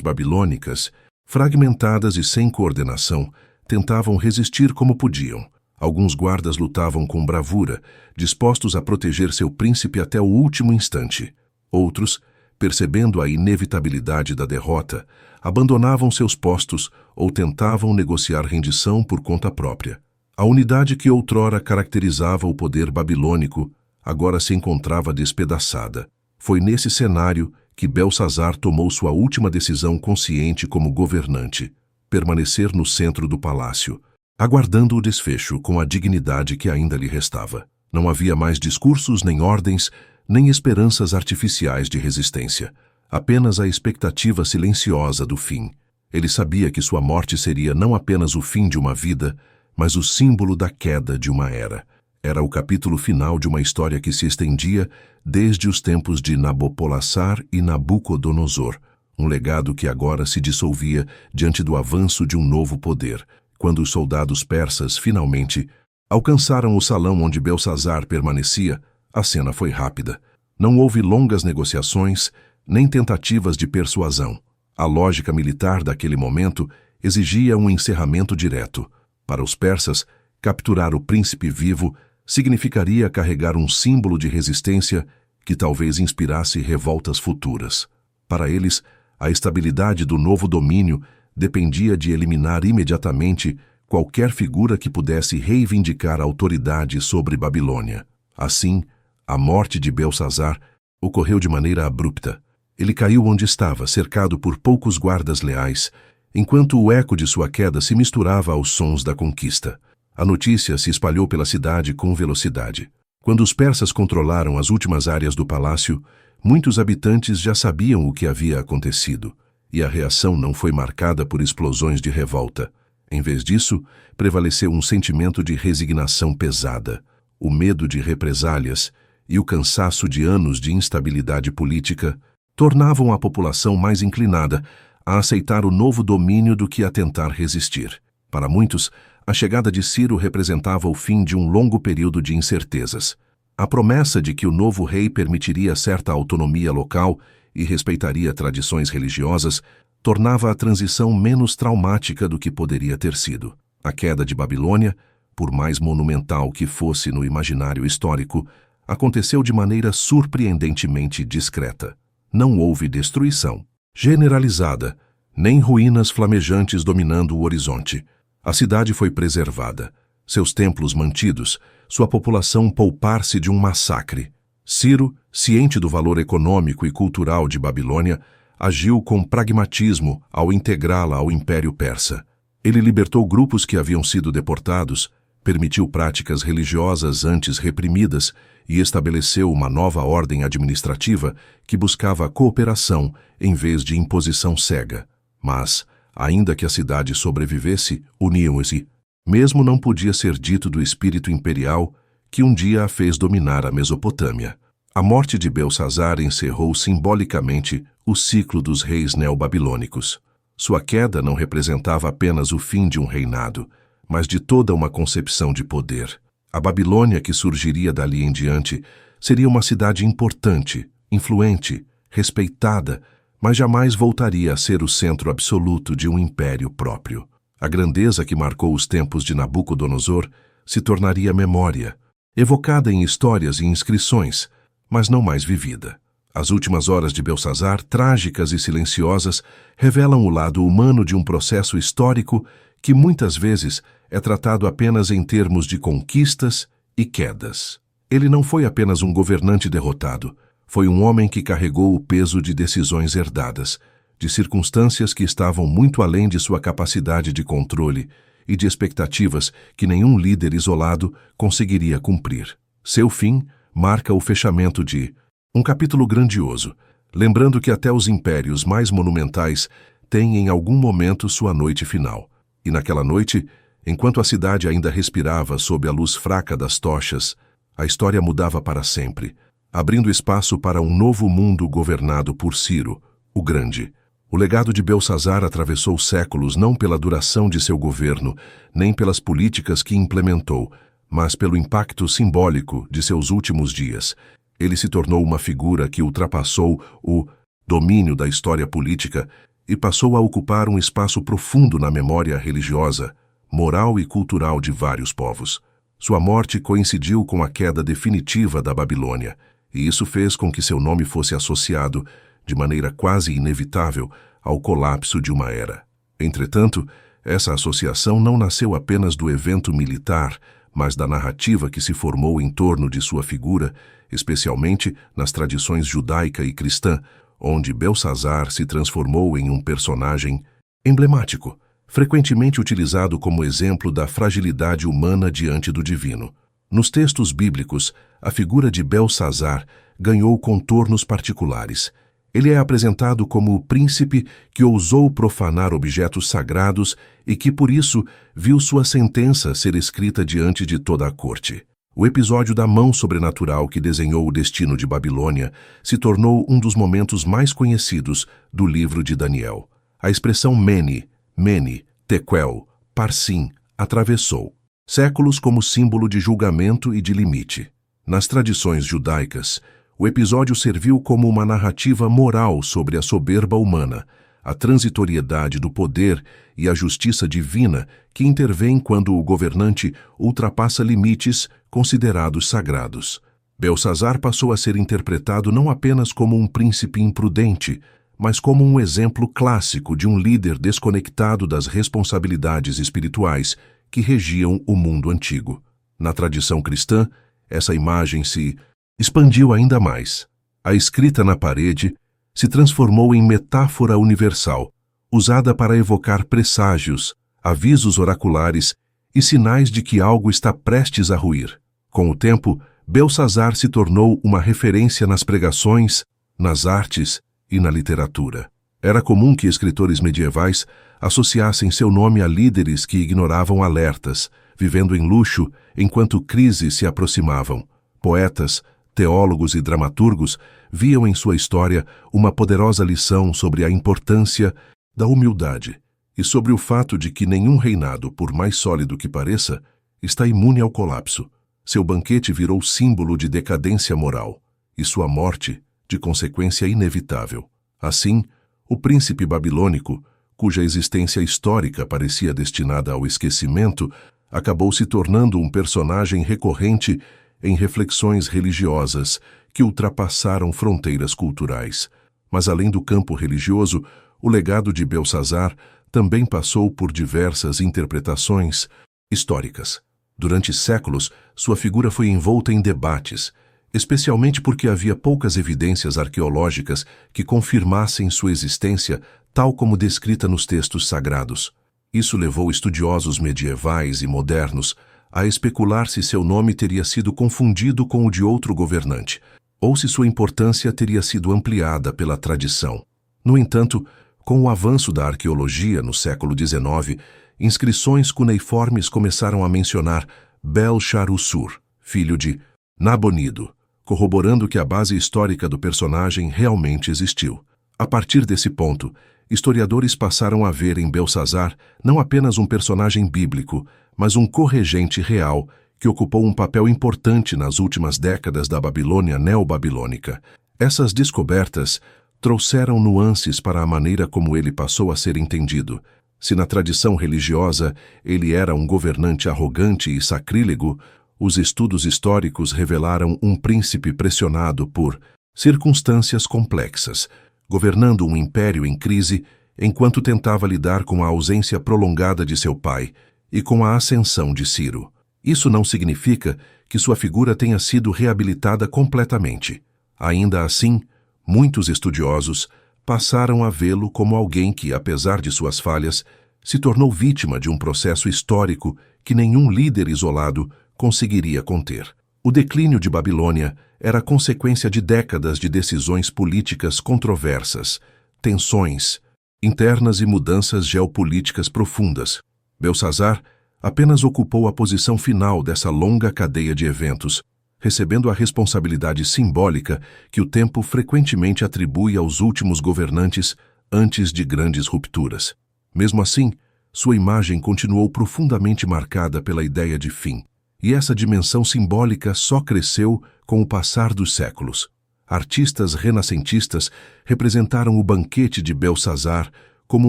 babilônicas, fragmentadas e sem coordenação, tentavam resistir como podiam. Alguns guardas lutavam com bravura, dispostos a proteger seu príncipe até o último instante. Outros, percebendo a inevitabilidade da derrota, abandonavam seus postos ou tentavam negociar rendição por conta própria. A unidade que outrora caracterizava o poder babilônico agora se encontrava despedaçada. Foi nesse cenário que Belsazar tomou sua última decisão consciente como governante: permanecer no centro do palácio, aguardando o desfecho com a dignidade que ainda lhe restava. Não havia mais discursos, nem ordens, nem esperanças artificiais de resistência. Apenas a expectativa silenciosa do fim. Ele sabia que sua morte seria não apenas o fim de uma vida, mas o símbolo da queda de uma era. Era o capítulo final de uma história que se estendia desde os tempos de Nabopolassar e Nabucodonosor, um legado que agora se dissolvia diante do avanço de um novo poder. Quando os soldados persas, finalmente, alcançaram o salão onde Belsazar permanecia, a cena foi rápida. Não houve longas negociações, nem tentativas de persuasão. A lógica militar daquele momento exigia um encerramento direto. Para os persas, capturar o príncipe vivo significaria carregar um símbolo de resistência que talvez inspirasse revoltas futuras. Para eles, a estabilidade do novo domínio dependia de eliminar imediatamente qualquer figura que pudesse reivindicar a autoridade sobre Babilônia. Assim, a morte de Belsazar ocorreu de maneira abrupta. Ele caiu onde estava, cercado por poucos guardas leais, enquanto o eco de sua queda se misturava aos sons da conquista. A notícia se espalhou pela cidade com velocidade. Quando os persas controlaram as últimas áreas do palácio, muitos habitantes já sabiam o que havia acontecido, e a reação não foi marcada por explosões de revolta. Em vez disso, prevaleceu um sentimento de resignação pesada, o medo de represálias e o cansaço de anos de instabilidade política tornavam a população mais inclinada a aceitar o novo domínio do que a tentar resistir. Para muitos, a chegada de Ciro representava o fim de um longo período de incertezas. A promessa de que o novo rei permitiria certa autonomia local e respeitaria tradições religiosas tornava a transição menos traumática do que poderia ter sido. A queda de Babilônia, por mais monumental que fosse no imaginário histórico, aconteceu de maneira surpreendentemente discreta. Não houve destruição generalizada, nem ruínas flamejantes dominando o horizonte. A cidade foi preservada, seus templos mantidos, sua população poupar-se de um massacre. Ciro, ciente do valor econômico e cultural de Babilônia, agiu com pragmatismo ao integrá-la ao Império Persa. Ele libertou grupos que haviam sido deportados, permitiu práticas religiosas antes reprimidas e estabeleceu uma nova ordem administrativa que buscava cooperação em vez de imposição cega. Mas, ainda que a cidade sobrevivesse, uniam-se. Mesmo não podia ser dito do espírito imperial que um dia a fez dominar a Mesopotâmia. A morte de Belsazar encerrou simbolicamente o ciclo dos reis neobabilônicos. Sua queda não representava apenas o fim de um reinado, mas de toda uma concepção de poder. A Babilônia que surgiria dali em diante seria uma cidade importante, influente, respeitada, mas jamais voltaria a ser o centro absoluto de um império próprio. A grandeza que marcou os tempos de Nabucodonosor se tornaria memória, evocada em histórias e inscrições, mas não mais vivida. As últimas horas de Belsazar, trágicas e silenciosas, revelam o lado humano de um processo histórico que muitas vezes é tratado apenas em termos de conquistas e quedas. Ele não foi apenas um governante derrotado, foi um homem que carregou o peso de decisões herdadas, de circunstâncias que estavam muito além de sua capacidade de controle e de expectativas que nenhum líder isolado conseguiria cumprir. Seu fim marca o fechamento de um capítulo grandioso, lembrando que até os impérios mais monumentais têm em algum momento sua noite final. E naquela noite, enquanto a cidade ainda respirava sob a luz fraca das tochas, a história mudava para sempre, abrindo espaço para um novo mundo governado por Ciro, o Grande. O legado de Belsazar atravessou séculos não pela duração de seu governo, nem pelas políticas que implementou, mas pelo impacto simbólico de seus últimos dias. Ele se tornou uma figura que ultrapassou o domínio da história política e passou a ocupar um espaço profundo na memória religiosa, moral e cultural de vários povos. Sua morte coincidiu com a queda definitiva da Babilônia, e isso fez com que seu nome fosse associado, de maneira quase inevitável, ao colapso de uma era. Entretanto, essa associação não nasceu apenas do evento militar, mas da narrativa que se formou em torno de sua figura, especialmente nas tradições judaica e cristã, onde Belsazar se transformou em um personagem emblemático, frequentemente utilizado como exemplo da fragilidade humana diante do divino. Nos textos bíblicos, a figura de Belsazar ganhou contornos particulares. Ele é apresentado como o príncipe que ousou profanar objetos sagrados e que, por isso, viu sua sentença ser escrita diante de toda a corte. O episódio da mão sobrenatural que desenhou o destino de Babilônia se tornou um dos momentos mais conhecidos do livro de Daniel. A expressão Mene, Tekel, Parsim, atravessou séculos como símbolo de julgamento e de limite. Nas tradições judaicas, o episódio serviu como uma narrativa moral sobre a soberba humana, a transitoriedade do poder e a justiça divina que intervém quando o governante ultrapassa limites considerados sagrados. Belsazar passou a ser interpretado não apenas como um príncipe imprudente, mas como um exemplo clássico de um líder desconectado das responsabilidades espirituais que regiam o mundo antigo. Na tradição cristã, essa imagem se expandiu ainda mais. A escrita na parede se transformou em metáfora universal, usada para evocar presságios, avisos oraculares e sinais de que algo está prestes a ruir. Com o tempo, Belsazar se tornou uma referência nas pregações, nas artes e na literatura. Era comum que escritores medievais associassem seu nome a líderes que ignoravam alertas, vivendo em luxo enquanto crises se aproximavam. Poetas, teólogos e dramaturgos viam em sua história uma poderosa lição sobre a importância da humildade e sobre o fato de que nenhum reinado, por mais sólido que pareça, está imune ao colapso. Seu banquete virou símbolo de decadência moral e sua morte de consequência inevitável. Assim, o príncipe babilônico, cuja existência histórica parecia destinada ao esquecimento, acabou se tornando um personagem recorrente em reflexões religiosas que ultrapassaram fronteiras culturais. Mas além do campo religioso, o legado de Belsazar também passou por diversas interpretações históricas. Durante séculos, sua figura foi envolta em debates, especialmente porque havia poucas evidências arqueológicas que confirmassem sua existência tal como descrita nos textos sagrados. Isso levou estudiosos medievais e modernos a especular se seu nome teria sido confundido com o de outro governante, ou se sua importância teria sido ampliada pela tradição. No entanto, com o avanço da arqueologia no século XIX, inscrições cuneiformes começaram a mencionar Bel-Shar-Ussur, filho de Nabonido, corroborando que a base histórica do personagem realmente existiu. A partir desse ponto, historiadores passaram a ver em Belsazar não apenas um personagem bíblico, mas um corregente real que ocupou um papel importante nas últimas décadas da Babilônia neobabilônica. Essas descobertas trouxeram nuances para a maneira como ele passou a ser entendido. Se na tradição religiosa ele era um governante arrogante e sacrílego, os estudos históricos revelaram um príncipe pressionado por circunstâncias complexas, governando um império em crise enquanto tentava lidar com a ausência prolongada de seu pai e com a ascensão de Ciro. Isso não significa que sua figura tenha sido reabilitada completamente. Ainda assim, muitos estudiosos passaram a vê-lo como alguém que, apesar de suas falhas, se tornou vítima de um processo histórico que nenhum líder isolado conseguiria conter. O declínio de Babilônia era consequência de décadas de decisões políticas controversas, tensões internas e mudanças geopolíticas profundas. Belsazar apenas ocupou a posição final dessa longa cadeia de eventos, recebendo a responsabilidade simbólica que o tempo frequentemente atribui aos últimos governantes antes de grandes rupturas. Mesmo assim, sua imagem continuou profundamente marcada pela ideia de fim, e essa dimensão simbólica só cresceu com o passar dos séculos. Artistas renascentistas representaram o banquete de Belsazar como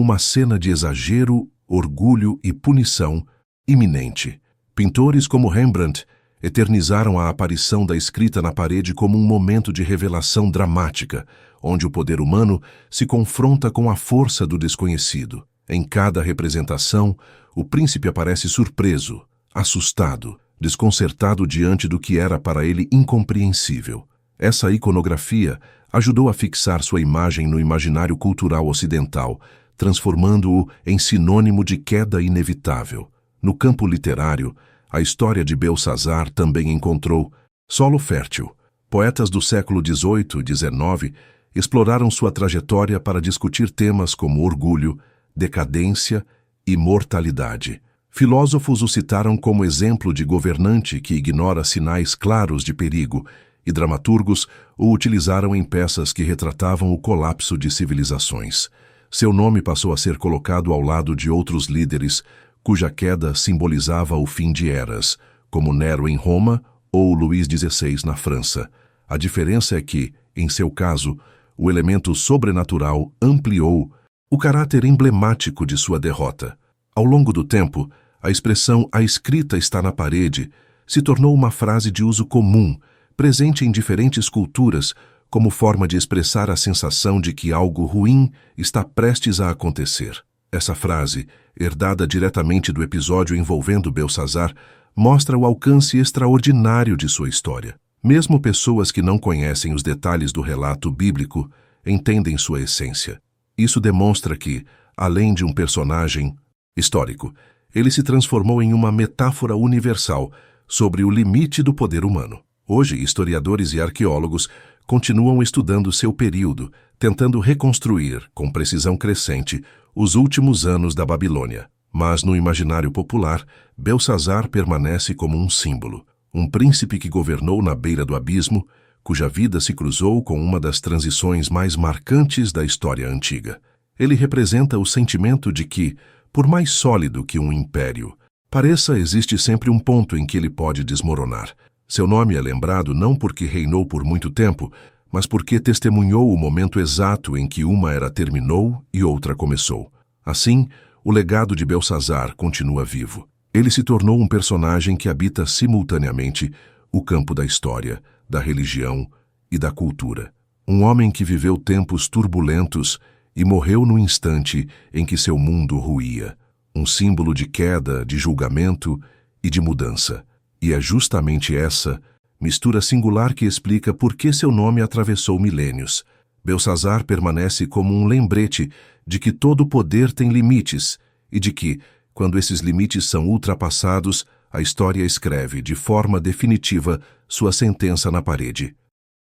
uma cena de exagero, orgulho e punição iminente. Pintores como Rembrandt eternizaram a aparição da escrita na parede como um momento de revelação dramática, onde o poder humano se confronta com a força do desconhecido. Em cada representação, o príncipe aparece surpreso, assustado, desconcertado diante do que era para ele incompreensível. Essa iconografia ajudou a fixar sua imagem no imaginário cultural ocidental, transformando-o em sinônimo de queda inevitável. No campo literário, a história de Belsazar também encontrou solo fértil. Poetas do século XVIII e XIX exploraram sua trajetória para discutir temas como orgulho, decadência e mortalidade. Filósofos o citaram como exemplo de governante que ignora sinais claros de perigo, e dramaturgos o utilizaram em peças que retratavam o colapso de civilizações. Seu nome passou a ser colocado ao lado de outros líderes cuja queda simbolizava o fim de eras, como Nero em Roma ou Luís XVI na França. A diferença é que, em seu caso, o elemento sobrenatural ampliou o caráter emblemático de sua derrota. Ao longo do tempo, a expressão "a escrita está na parede" se tornou uma frase de uso comum, presente em diferentes culturas, como forma de expressar a sensação de que algo ruim está prestes a acontecer. Essa frase, herdada diretamente do episódio envolvendo Belsazar, mostra o alcance extraordinário de sua história. Mesmo pessoas que não conhecem os detalhes do relato bíblico entendem sua essência. Isso demonstra que, além de um personagem histórico, ele se transformou em uma metáfora universal sobre o limite do poder humano. Hoje, historiadores e arqueólogos continuam estudando seu período, tentando reconstruir, com precisão crescente, os últimos anos da Babilônia. Mas no imaginário popular, Belsazar permanece como um símbolo, um príncipe que governou na beira do abismo, cuja vida se cruzou com uma das transições mais marcantes da história antiga. Ele representa o sentimento de que, por mais sólido que um império pareça, existe sempre um ponto em que ele pode desmoronar. Seu nome é lembrado não porque reinou por muito tempo, mas porque testemunhou o momento exato em que uma era terminou e outra começou. Assim, o legado de Belsazar continua vivo. Ele se tornou um personagem que habita simultaneamente o campo da história, da religião e da cultura. Um homem que viveu tempos turbulentos e morreu no instante em que seu mundo ruía. Um símbolo de queda, de julgamento e de mudança. E é justamente essa mistura singular que explica por que seu nome atravessou milênios. Belsazar permanece como um lembrete de que todo poder tem limites e de que, quando esses limites são ultrapassados, a história escreve, de forma definitiva, sua sentença na parede.